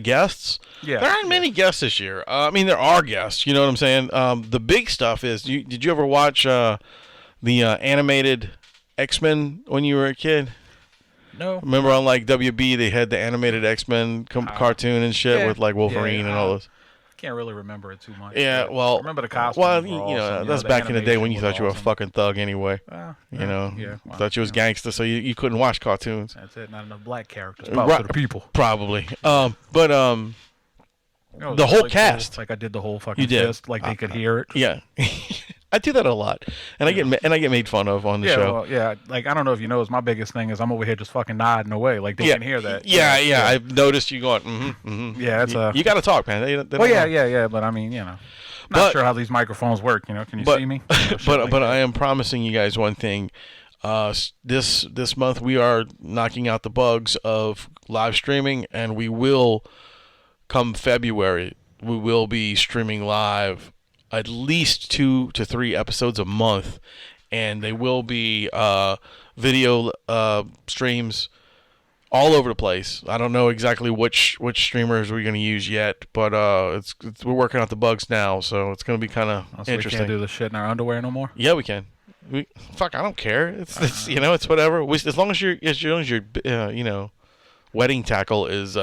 guests. Yeah. There aren't many guests this year. I mean, there are guests. You know what I'm saying? The big stuff is. Did you ever watch the animated X-Men when you were a kid? No. Remember on like WB they had the animated X-Men cartoon and shit with like Wolverine and all those. Can't really remember it too much. Yeah, but well, I remember the costumes. well, were you awesome. know, that's back in the day when you thought you were a awesome. fucking thug anyway. Well, You thought you was gangster, so you couldn't watch cartoons. That's it. Not enough black characters. Right. Right. For the people. Probably. You know, it was the whole really cast. Cool. Like I did the whole fucking You did. fist, like they could hear it. Yeah, I do that a lot, and I get made fun of on the show. Well, yeah. Like I don't know if you know, my biggest thing is I'm over here just fucking nodding away, like they can hear that. Yeah. I've noticed you going. Yeah, it's you got to talk, man. They Well, don't know. yeah. But I mean, not sure how these microphones work. Can you see me? But I am promising you guys one thing. This month we are knocking out the bugs of live streaming, and we will come February. We will be streaming live at least 2 to 3 episodes a month, and they will be video streams all over the place. I don't know exactly which streamers we're gonna use yet, but we're working out the bugs now, so it's gonna be kind of So we interesting. can't do the shit in our underwear no more. Yeah, we can. Fuck, I don't care. It's it's whatever. As long as your wedding tackle is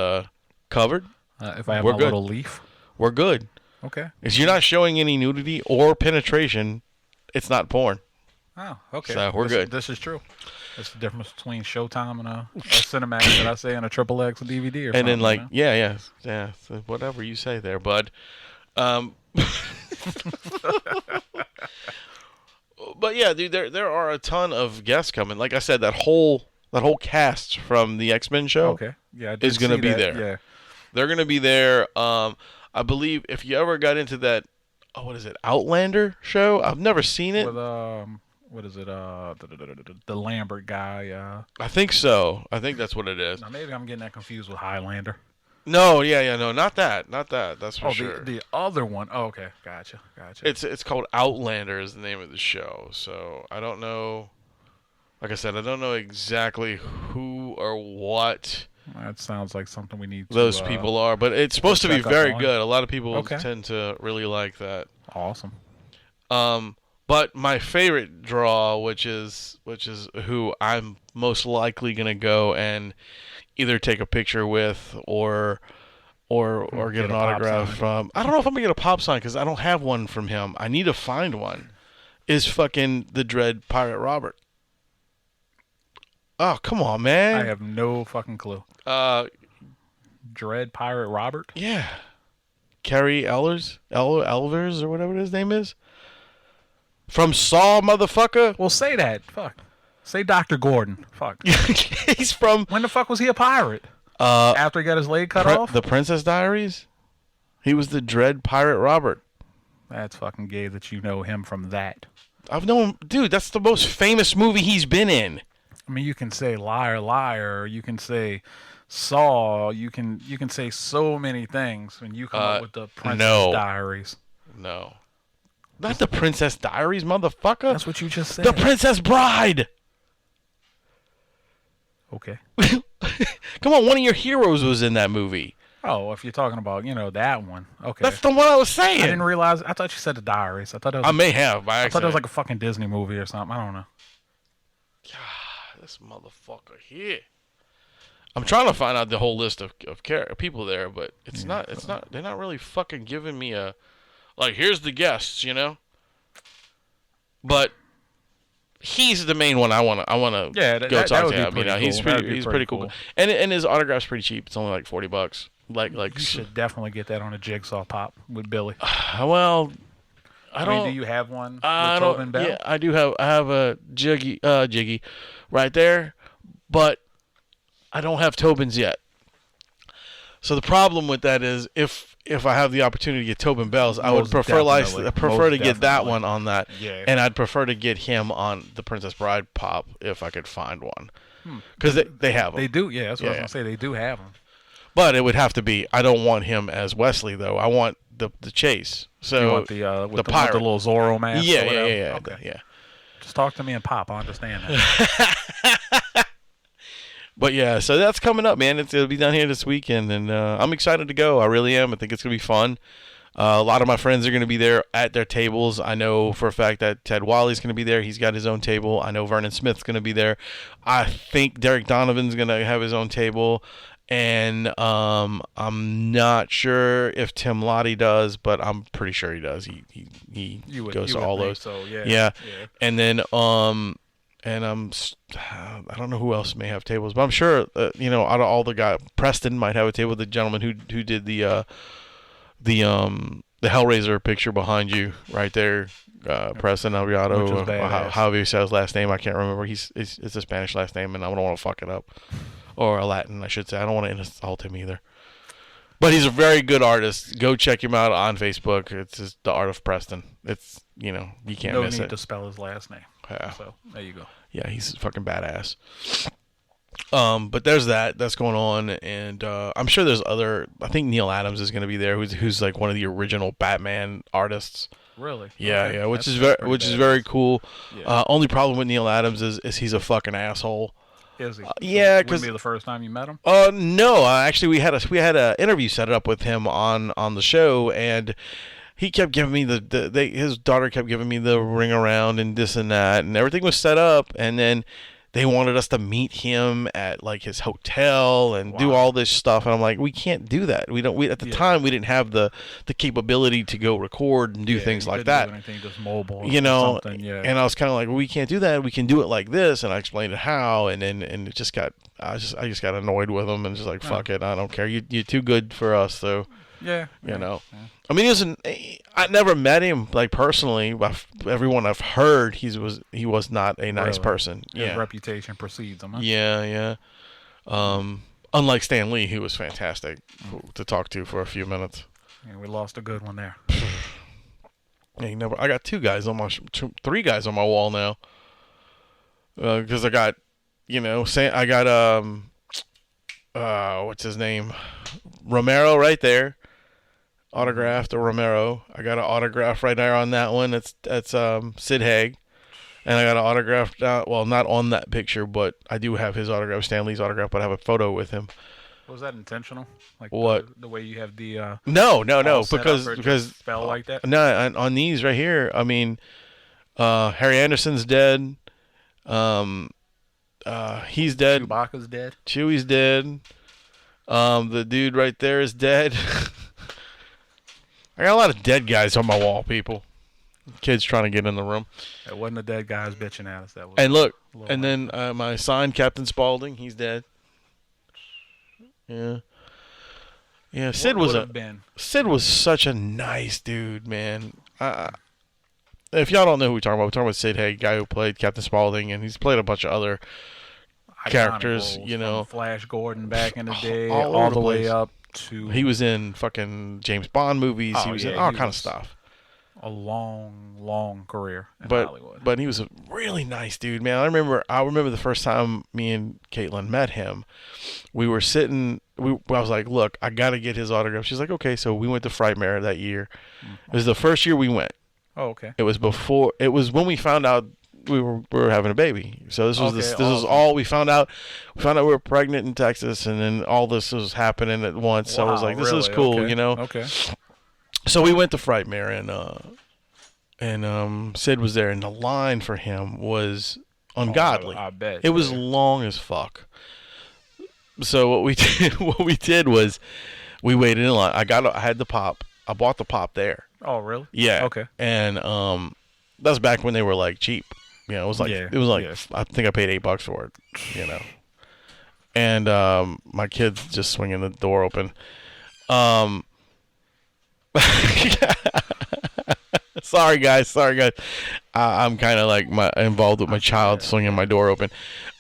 covered, If I have We're my good. little leaf. we're good. Okay. If you're not showing any nudity or penetration, it's not porn. Oh, okay. So we're good. This is true. That's the difference between Showtime and a Cinemax that I say and a Triple X DVD or And then something, yeah. So whatever you say there, bud. But yeah, dude, there are a ton of guests coming. Like I said, that whole cast from the X-Men show Okay. Yeah, I did is going to see be that. there. Yeah. They're going to be there. I believe if you ever got into that, what is it, Outlander show? I've never seen it. With what is it? The Lambert guy. I think so. I think that's what it is. Now maybe I'm getting that confused with Highlander. No, no, not that. That's for Oh, sure. the other one. Oh, okay, gotcha. It's called Outlander is the name of the show. So I don't know. Like I said, I don't know exactly who or what That sounds like something we need. those to, people are, but it's supposed to be check up very on. good. A lot of people Okay. tend to really like that. Awesome. But my favorite draw, which is who I'm most likely gonna go and either take a picture with or get Get an a pop autograph sign. from. I don't know if I'm gonna get a pop sign because I don't have one from him. I need to find one. Is fucking the Dread Pirate Robert? Oh, come on, man. I have no fucking clue. Dread Pirate Robert. Yeah. Kerry Elvers or whatever his name is. From Saw, motherfucker. Well, say that. Fuck. Say Dr. Gordon. Fuck. He's from When the fuck was he a pirate? After he got his leg cut off? The Princess Diaries. He was the Dread Pirate Robert. That's fucking gay that you know him from that. I've known, dude. That's the most famous movie he's been in. I mean, you can say liar, liar. You can say Saw. You can say so many things when you come up with the Princess no. Diaries. No, not the Princess Diaries, motherfucker. That's what you just said. The Princess Bride. Okay. Come on, one of your heroes was in that movie. Oh, if you're talking about that one. Okay. That's the one I was I saying. didn't realize. I thought you said the Diaries. I thought it was. I may have by I thought it was accident. like a fucking Disney movie or something. I don't know. This motherfucker here. I'm trying to find out the whole list of people there, but it's not. They're not really fucking giving me a like. Here's the guests, But he's the main one I want to Yeah, go that talk would to be him. pretty He's cool. That'd be he's pretty pretty cool. cool. And his autograph's pretty cheap. It's only like $40. Like You should definitely get that on a jigsaw pop with Billy. well, I I mean, don't. do you have one with I Tobin don't. Bell? Yeah, I do have. I have a jiggy right there, but I don't have Tobin's yet. So the problem with that is if I have the opportunity to get Tobin Bells, I would Most prefer definitely. to get that Definitely. one on that, Yeah. and I'd prefer to get him on the Princess Bride pop if I could find one, because they have them. They do. Yeah, that's what I was Yeah. gonna say. They do have them. But it would have to be. I don't want him as Wesley though. I want the Chase. So You want the with the pirate. little Zorro mask? yeah, or whatever? yeah. Okay. Yeah. Just talk to me and Pop. I understand that. But yeah, so that's coming up, man. It'll be down here this weekend, and I'm excited to go. I really am. I think it's gonna be fun. A lot of my friends are gonna be there at their tables. I know for a fact that Ted Wally's gonna be there. He's got his own table. I know Vernon Smith's gonna be there. I think Derek Donovan's gonna have his own table, and I'm not sure if Tim Lottie does, but I'm pretty sure he does. He goes to all those. So yeah. Yeah. And then and I don't know who else may have tables, but I'm sure out of all the guys, Preston might have a table. The gentleman who did the Hellraiser picture behind you right there, Preston Which was Alviado, badass. however you say his last name, I can't remember. It's a Spanish last name, and I don't want to fuck it up, or a Latin, I should say. I don't want to insult him either. But he's a very good artist. Go check him out on Facebook. It's just The Art of Preston. It's you can't No miss need it. to spell his last name. Yeah. So there you go. Yeah, he's fucking badass. But there's that's going on, and I'm sure there's other. I think Neil Adams is going to be there, who's like one of the original Batman artists. Really? Yeah, Okay. yeah, which That's is pretty which is badass. very cool. Yeah. Only problem with Neil Adams is he's a fucking asshole. Is he? Yeah, Wouldn't 'cause- be the first time you met him. No, actually, we had a interview set up with him on the show, and he kept giving me his daughter kept giving me the ring around and this and that, and everything was set up, and then they wanted us to meet him at like his hotel and do all this stuff, and I'm like, we can't do that. We at the time we didn't have the capability to go record and do things like that. Do anything just mobile, You know, something, yeah. and I was kind of like, well, we can't do that. We can do it like this, and I explained it how, and it just got I just got annoyed with him and just like, fuck it, I don't care. You're too good for us, so. Yeah, You know, I mean, I never met him like personally. But everyone I've heard, he was not a nice person. His reputation precedes him. Huh? Yeah. Unlike Stan Lee, who was fantastic to talk to for a few minutes. Yeah, we lost a good one there. Yeah, I got three guys on my wall now. Because I got, I got what's his name, Romero right there. Autographed, or Romero. I got an autograph right there on that one. That's Sid Haig, and I got an autograph. Well, not on that picture, but I do have his autograph, Stan Lee's autograph. But I have a photo with him. Was that intentional? Like what? The way you have the No, set up because or just fell like that. No, on these right here. I mean, Harry Anderson's dead. He's dead. Chewbacca's dead. Chewie's dead. The dude right there is dead. I got a lot of dead guys on my wall, people. Kids trying to get in the room. It wasn't the dead guys bitching at us. That was. And look, and then my signed Captain Spaulding, he's dead. Yeah. Yeah, Sid was such a nice dude, man. If y'all don't know who we're talking about Sid Haig, guy who played Captain Spaulding, and he's played a bunch of other characters, from Flash Gordon back in the day, all all over the the way place. up to. He was in fucking James Bond movies. He was in all kind of stuff. A long career in but Hollywood. But he was a really nice dude, man. I remember the first time me and Caitlin met him. We were sitting. I was like, "Look, I got to get his autograph." She's like, "Okay." So we went to Frightmare that year. It was the first year we went. Oh, okay. It was before. It was when we found out we were having a baby. So this was this was all we found out. We found out we were pregnant in Texas, and then all this was happening at once. So I was like, "This is cool," okay. Okay. So we went to Frightmare, and Sid was there, and the line for him was ungodly. I bet it was long as fuck. So what we did was we waited in line. I had the pop. I bought the pop there. Oh, really? Yeah. Okay. And that's back when they were like cheap. It was like I think I paid $8 for it. And my kid's just swinging the door open. Sorry guys. I'm kind of like involved with my child swinging my door open.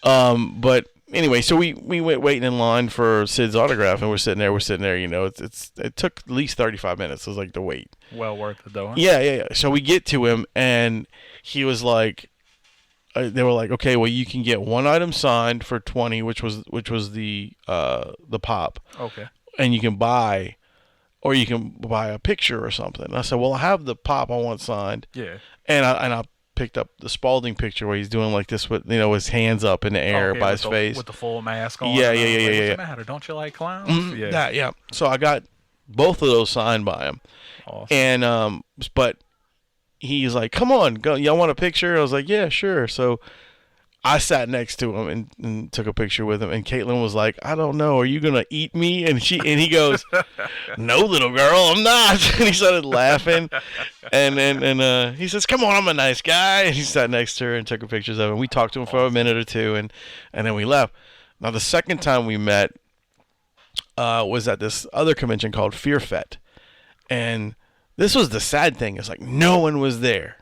But anyway, so we went waiting in line for Sid's autograph, and we're sitting there. It took at least 35 minutes. It was like the wait. Well worth it though. Huh? Yeah. So we get to him, and he was like, they were like, okay, well, you can get one item signed for $20, which was the pop. Okay. And you can buy. Or you can buy a picture or something. And I said, well, I have the pop I want signed. Yeah. And I picked up the Spaulding picture where he's doing like this with, his hands up in the air by his face. With the full mask on. Yeah. What's the matter? Don't you like clowns? Mm-hmm. Yeah. So I got both of those signed by him. Awesome. And, but he's like, come on, go. Y'all want a picture? I was like, yeah, sure. So I sat next to him and took a picture with him, and Caitlin was like, I don't know, are you gonna eat me? And he goes, no, little girl, I'm not. And he started laughing, and he says, come on, I'm a nice guy. And he sat next to her and took pictures of him. We talked to him for a minute or two, and then we left. Now the second time we met was at this other convention called Fear Fest, and this was the sad thing. It's like no one was there.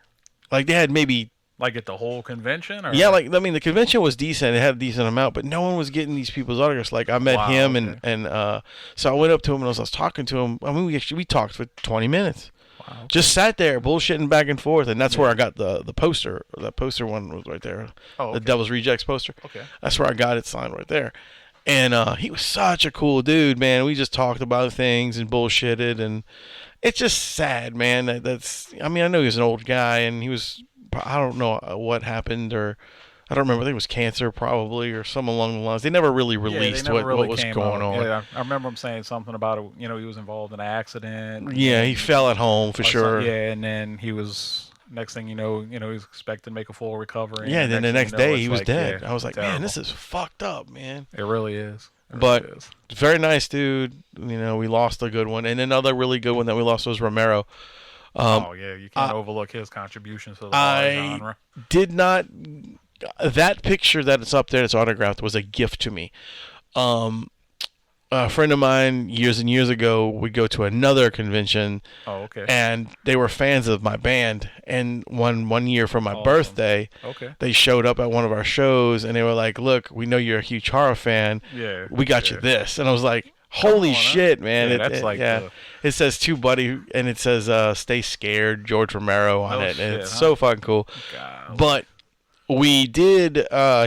Like they had maybe. Like at the whole convention? Or? Yeah, the convention was decent. It had a decent amount, but no one was getting these people's autographs. Like I met him, okay. and so I went up to him and I was talking to him. I mean, we talked for 20 minutes. Wow. Just sat there bullshitting back and forth, and that's where I got the poster. That poster one was right there. Oh, okay. The Devil's Rejects poster. Okay. That's where I got it signed right there. And he was such a cool dude, man. We just talked about things and bullshitted, and it's just sad, man. I know he was an old guy, and he was. I don't know what happened, or I don't remember. I think it was cancer, probably, or something along the lines. They never really released they never really what was came going out. on. Yeah, I remember him saying something about it. He was involved in an accident. Yeah, he fell at home for sure. Yeah, and then he was. Next thing you know, he was expected to make a full recovery. Yeah, then the next day he was dead. Yeah, I was like, man, terrible. this is fucked up, man. It really is. But very nice dude. We lost a good one, and another really good one that we lost was Romero. You can't overlook his contributions to the horror genre. Did not. That picture that it's up there, it's autographed, was a gift to me. A friend of mine years and years ago would go to another convention. Oh, okay. And they were fans of my band. And one year for my birthday, they showed up at one of our shows and they were like, "Look, we know you're a huge horror fan. Yeah. We got you this." And I was like, "Holy shit, man!" Yeah, It says "To Buddy" and it says "Stay Scared," George Romero on it, and it's so fucking cool. God. But we did.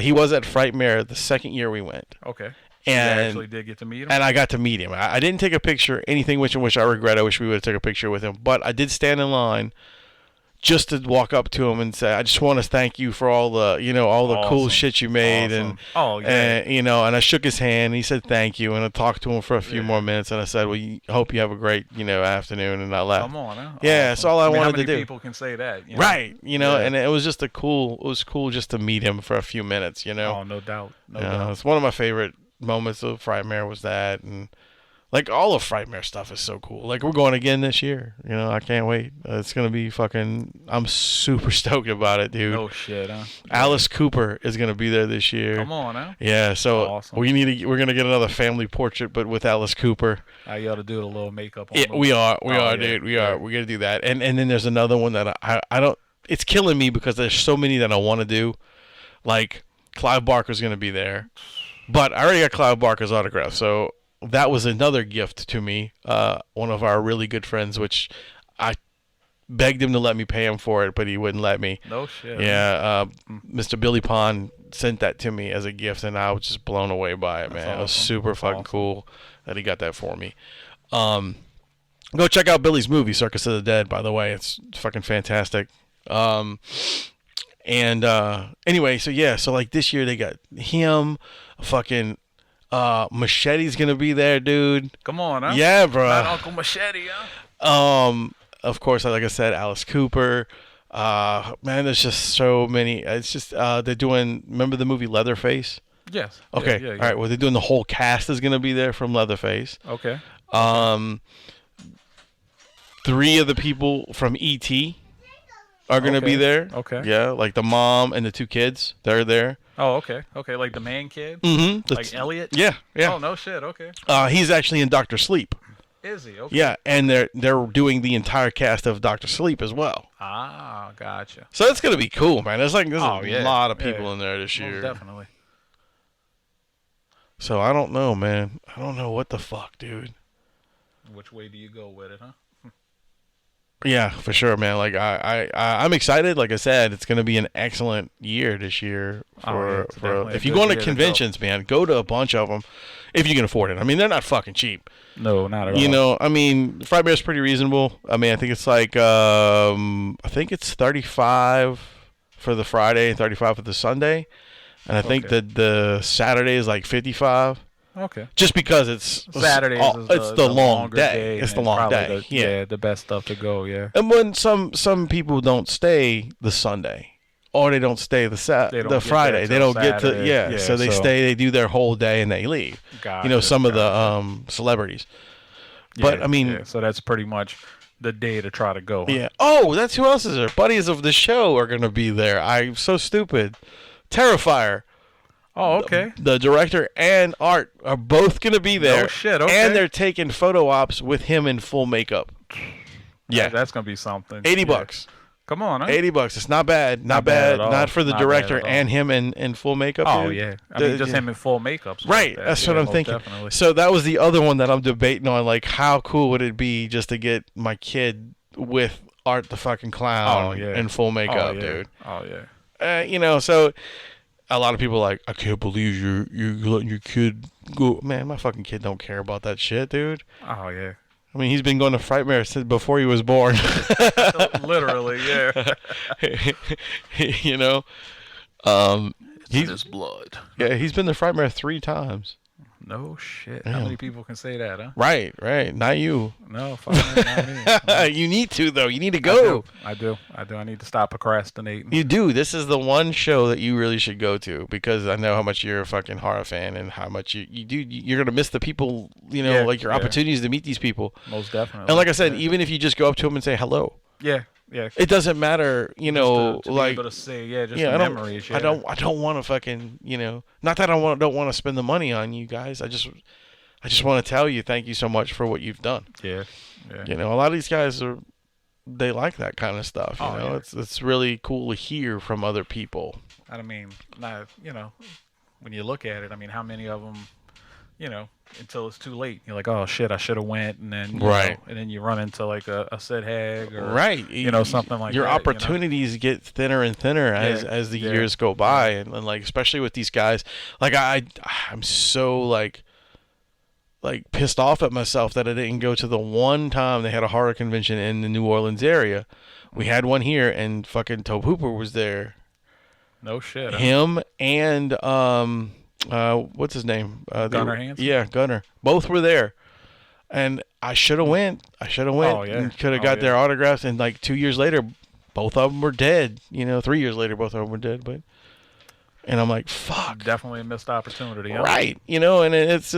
He was at Frightmare the second year we went. Okay. And you actually did get to meet him? And I got to meet him. I didn't take a picture, anything which I regret. I wish we would have taken a picture with him. But I did stand in line just to walk up to him and say, "I just want to thank you for all the, all the cool shit you made." Awesome. And I shook his hand. And he said thank you, and I talked to him for a few more minutes, and I said, "Well, I hope you have a great, afternoon," and I left. Come on, huh? Yeah, that's all I wanted how to many do. People can say that, Right? And it was just it was cool just to meet him for a few minutes, Oh, no doubt, no doubt. It's one of my favorite moments of Frightmare was that, and like all of Frightmare stuff is so cool. Like we're going again this year. I can't wait. It's gonna be fucking. I'm super stoked about it, dude. No shit, huh? Alice Cooper is gonna be there this year. Come on, huh? Yeah, so Awesome. we're gonna get another family portrait, but with Alice Cooper. You ought to do a little makeup on Yeah, them. we are, yeah, dude. We are. We're gonna do that, and then there's another one that I don't. It's killing me because there's so many that I want to do. Like Clive Barker's gonna be there. But I already got Clive Barker's autograph, so that was another gift to me. One of our really good friends, which I begged him to let me pay him for it, but he wouldn't let me. No shit. Yeah, Mr. Billy Pond sent that to me as a gift, and I was just blown away by it, man. Awesome. It was super fucking cool that he got that for me. Go check out Billy's movie, Circus of the Dead, by the way. It's fucking fantastic. Anyway, so like this year they got him, fucking Machete's gonna be there, dude. Come on, huh? Yeah, bro. Not Uncle Machete, huh? Of course, like I said, Alice Cooper. Man, there's just so many. It's just they're doing. Remember the movie Leatherface? Yes. Okay. Yeah. All right. Well, they're doing the whole cast is gonna be there from Leatherface. Okay. 3 of the people from E.T. are gonna be there. Okay. Yeah, like the mom and the 2 kids. They're there. Oh, okay. Okay, like the man kid? Mm-hmm. Like Elliot? Yeah. Oh, no shit. Okay. He's actually in Dr. Sleep. Is he? Okay. Yeah, and they're doing the entire cast of Dr. Sleep as well. Ah, gotcha. So it's gonna be cool, man. There's a yeah. lot of people in there this year. Most definitely. So I don't know, man. I don't know what the fuck, dude. Which way do you go with it, huh? Yeah, for sure, man. Like I'm excited. Like I said, it's gonna be an excellent year this year. It's definitely If a you good go to year to conventions, man, go to a bunch of them if you can afford it. I mean, they're not fucking cheap. No, not at all. I mean, Frightmare's pretty reasonable. I mean, I think it's like I think it's $35 for the Friday, $35 for the Sunday, and I think that the Saturday is like $55. Okay. Just because it's Saturdays is it's the long longer day. It's the and long probably day. Yeah, the best stuff to go. Yeah. And when some people don't stay the Sunday, or they don't stay the Friday, they don't get to Saturday. so they stay, they do their whole day and they leave. Some of the celebrities. But I mean, so that's pretty much the day to try to go. Yeah. Oh, that's who else is there? Buddies of the show are gonna be there. I'm so stupid. Terrifier. Oh, okay. The director and art are both gonna be there. Oh shit! Okay. And they're taking photo ops with him in full makeup. Yeah, that's gonna be something. $80. Come on, huh? $80. It's not bad. Not bad bad. at all. Not for the Not director bad at all. and him in full makeup. Oh dude. yeah. I mean, just him in full makeup. Right. That's what I'm most thinking. Definitely. So that was the other one that I'm debating on. Like, how cool would it be just to get my kid with Art the fucking clown in full makeup, dude? Oh yeah. So a lot of people are like, I can't believe you're letting your kid go. Man, my fucking kid don't care about that shit, dude. Oh yeah. I mean, he's been going to Frightmare since before he was born. Literally, yeah. in his blood. Yeah, he's been the Frightmare 3 times. No shit. Yeah. How many people can say that, huh? Right. Not you. No, fuck not me. You need to, though. You need to go. I do. I need to stop procrastinating. You do. This is the one show that you really should go to, because I know how much you're a fucking horror fan and how much you do. You're going to miss the people, Yeah, like your opportunities to meet these people. Most definitely. And like I said, even if you just go up to them and say hello, Yeah. it doesn't matter, to like, be able to say, just yeah, the memories. I don't want to fucking, not that I don't want to spend the money on you guys. I just want to tell you thank you so much for what you've done. Yeah. A lot of these guys they like that kind of stuff. You know, yeah. it's really cool to hear from other people. I mean, not, when you look at it, I mean, how many of them, until it's too late, you're like, oh shit, I should have went, and then Right. and then you run into like a Sid Hag or Right. something like your that. opportunities get thinner and thinner as the years go by, and like especially with these guys, like I'm so like pissed off at myself that I didn't go to the one time they had a horror convention in the New Orleans area. We had one here, and fucking Tobe Hooper was there. No shit. Huh? Him and what's his name? Gunnar Hansen? Yeah, Gunnar. Both were there. And I should have went. Oh, yeah. And could have got their autographs. And like 2 years later, both of them were dead. 3 years later, both of them were dead. And I'm like, fuck. Definitely a missed opportunity. Huh? Right. And it's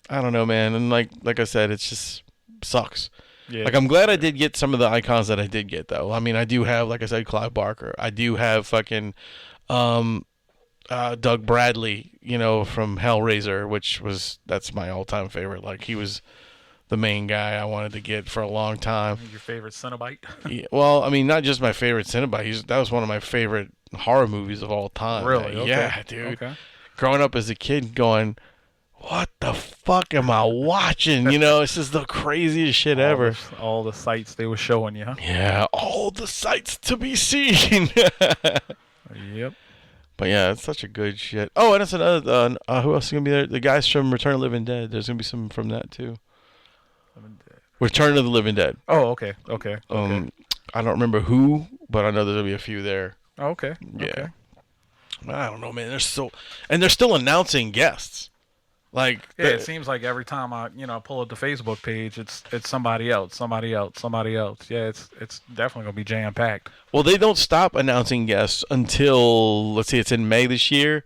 I don't know, man. And like I said, it's just sucks. Yeah. Like, I'm glad I did get some of the icons that I did get, though. I mean, I do have, like I said, Clive Barker. I do have fucking Doug Bradley, from Hellraiser, that's my all-time favorite. Like, he was the main guy I wanted to get for a long time. Your favorite Cenobite? Yeah, well, I mean, not just my favorite Cenobite. That was one of my favorite horror movies of all time. Really? Okay. Yeah, dude. Okay. Growing up as a kid going, what the fuck am I watching? It's just the craziest shit ever. All the sights they were showing you, huh? Yeah, all the sights to be seen. Yep. But yeah, it's such a good shit. Oh, and it's another. Who else is gonna be there? The guys from Return of the Living Dead. There's gonna be some from that too. Return of the Living Dead. Oh, okay. I don't remember who, but I know there's gonna be a few there. Okay. Yeah. Okay. I don't know, man. They're still announcing guests. Like, Yeah, it seems like every time I pull up the Facebook page, it's somebody else. Yeah, it's definitely gonna be jam packed. well, they don't stop announcing guests until, let's see, it's in May this year,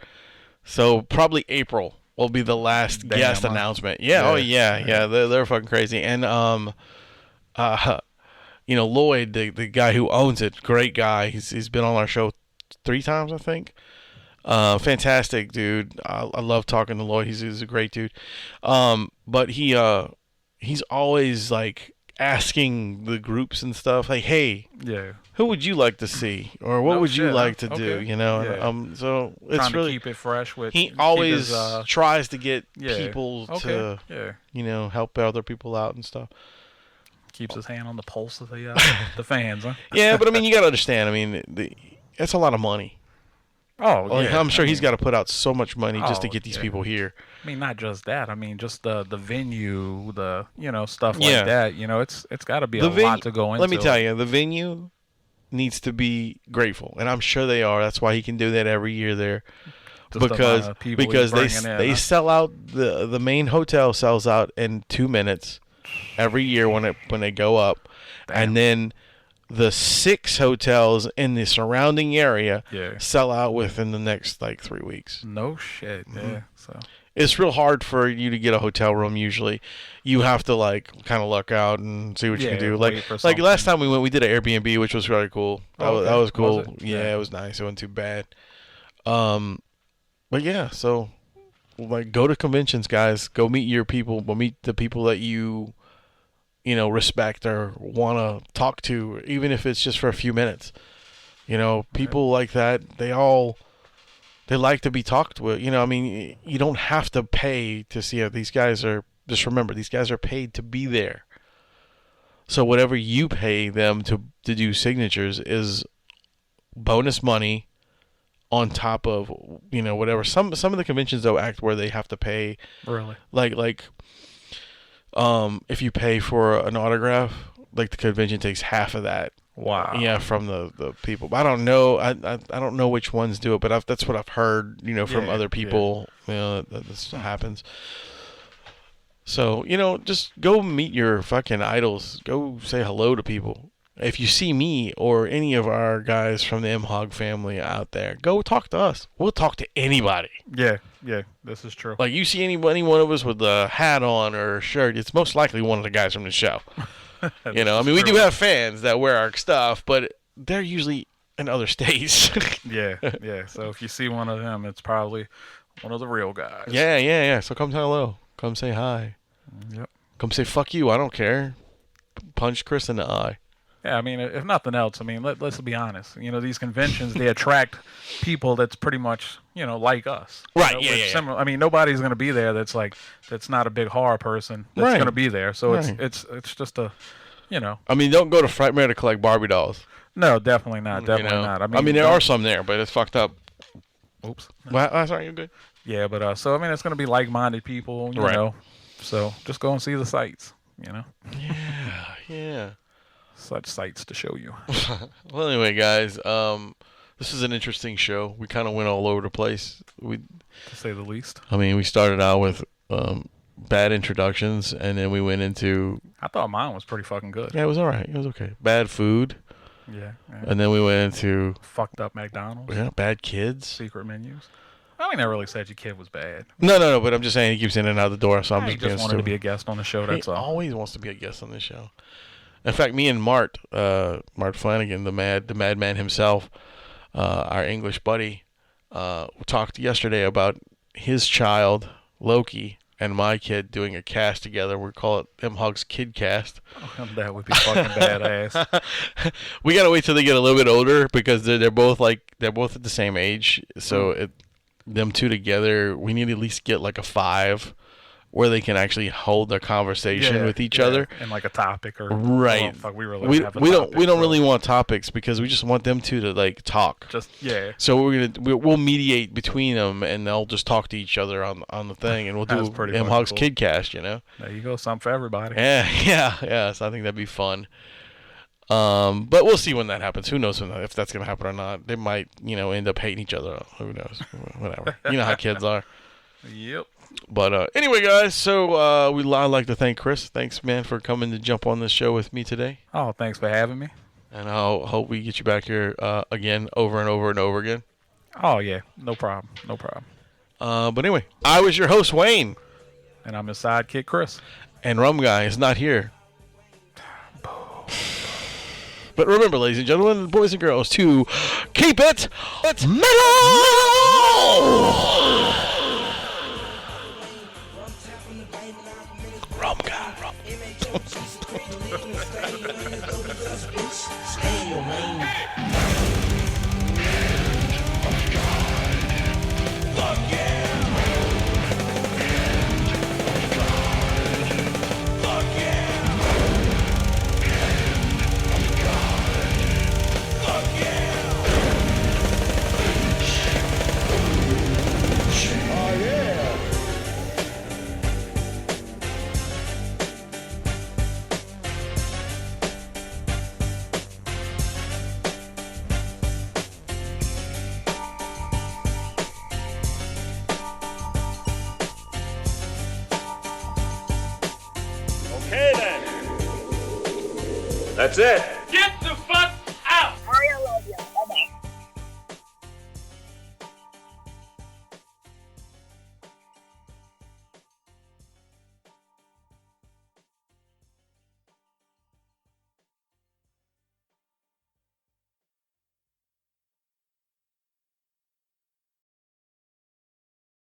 so probably April will be the last Damn, guest huh? announcement. Yeah, oh yeah. They're fucking crazy. And Lloyd, the guy who owns it, great guy. He's been on our show 3 times, I think. Fantastic dude. I love talking to Lloyd. He's a great dude. But he's always like asking the groups and stuff, like, hey, Yeah. who would you like to see, or what No would you shit, like huh? to do? Okay. Yeah. So it's Trying really to keep it fresh with. he keep always his, tries to get yeah. people Okay. to Yeah. help other people out and stuff. Keeps his hand on the pulse of the the fans, huh? Yeah, but I mean, you gotta understand. I mean, that's a lot of money. Oh, Like, yeah. I'm sure he's got to put out so much money just to Oh, get these yeah. people here. I mean, not just that. I mean, just the venue, the stuff Yeah. like that. It's got to be a The lot to go into. Let me tell you, the venue needs to be grateful, and I'm sure they are. That's why he can do that every year there, Just the amount of people he's they bringing in, they huh? sell out the main hotel sells out in 2 minutes every year when they go up, Damn. and then the 6 hotels in the surrounding area Yeah. sell out within the next like 3 weeks. No shit. Mm-hmm. Yeah. So. It's real hard for you to get a hotel room. Usually, you have to like kind of luck out and see what you Yeah, can do. wait for Like last something. time we went, we did an Airbnb, which was really cool. That Oh, was, okay. that was cool. Was it? Yeah, Yeah. it was nice. It wasn't too bad. But yeah, so like go to conventions, guys. Go meet your people. Go meet the people that you respect or want to talk to, even if it's just for a few minutes. People like that, they like to be talked with. I mean, you don't have to pay to see it. These guys are, just remember, these guys are paid to be there. So whatever you pay them to do signatures is bonus money on top of, whatever. Some of the conventions, though, act where they have to pay. Really. Like if you pay for an autograph, like the convention takes half of that Wow. Yeah, from the people. I don't know. I don't know which ones do it, but that's what I've heard. From Yeah, other people. That this happens. So just go meet your fucking idols. Go say hello to people. If you see me or any of our guys from the MHOG family out there, go talk to us. We'll talk to anybody. Yeah, this is true. Like, you see any one of us with a hat on or a shirt, it's most likely one of the guys from the show. I mean, we do have fans that wear our stuff, but they're usually in other states. Yeah. So if you see one of them, it's probably one of the real guys. Yeah. So come say hello. Come say hi. Yep. Come say fuck you. I don't care. Punch Chris in the eye. Yeah, I mean, if nothing else, I mean, let's be honest. These conventions, they attract people that's pretty much, like us. Right, With similar, I mean, nobody's going to be there that's not a big horror person that's Right. going to be there. So Right. it's just a, I mean, don't go to Frightmare to collect Barbie dolls. No, definitely not. Definitely not. I mean, there are some there, but it's fucked up. Oops. Well, sorry, you're good. Yeah, but so I mean, it's going to be like-minded people, you Right. know. So just go and see the sights, Yeah. Such sights to show you. Well, anyway, guys, this is an interesting show. We kind of went all over the place. To say the least. I mean, we started out with bad introductions, and then we went into I thought mine was pretty fucking good. it was all right. It was okay. Bad food, Yeah. and then we went into Fucked up McDonald's. bad kids. Secret menus. I mean, I really said your kid was bad. No. But I'm just saying he keeps in and out the door, so I'm He just being just wanted to be a stupid. guest on the show. That's He all. always wants to be a guest on this show. In fact, me and Mart Flanagan, the madman himself, our English buddy, talked yesterday about his child Loki and my kid doing a cast together. We call it MHOG's Kid Cast. That would be fucking badass. We gotta wait till they get a little bit older because they're both at the same age. So them two together, we need to at least get like a 5 where they can actually hold their conversation with each other. And like a topic or Right. Well, fuck, we really we have a don't topic, we don't so really want topics because we just want them two to like talk. just So we'll mediate between them and they'll just talk to each other on the thing and we'll That's do pretty MHOG's fucking cool. Kidcast, There you go, something for everybody. Yeah. So I think that'd be fun. But we'll see when that happens. Who knows if that's gonna happen or not? They might, end up hating each other. Who knows? Whatever. You know how kids are. Yep. But anyway, guys. So I'd like to thank Chris. Thanks, man, for coming to jump on this show with me today. Oh, thanks for having me. And I'll hope we get you back here again, over and over and over again. Oh yeah, no problem. But anyway, I was your host, Wayne, And I'm his sidekick, Chris. and Rum Guy is not here. But remember, ladies and gentlemen, boys and girls, to keep it metal! Rum Guy. Okay then. That's it. Get the fuck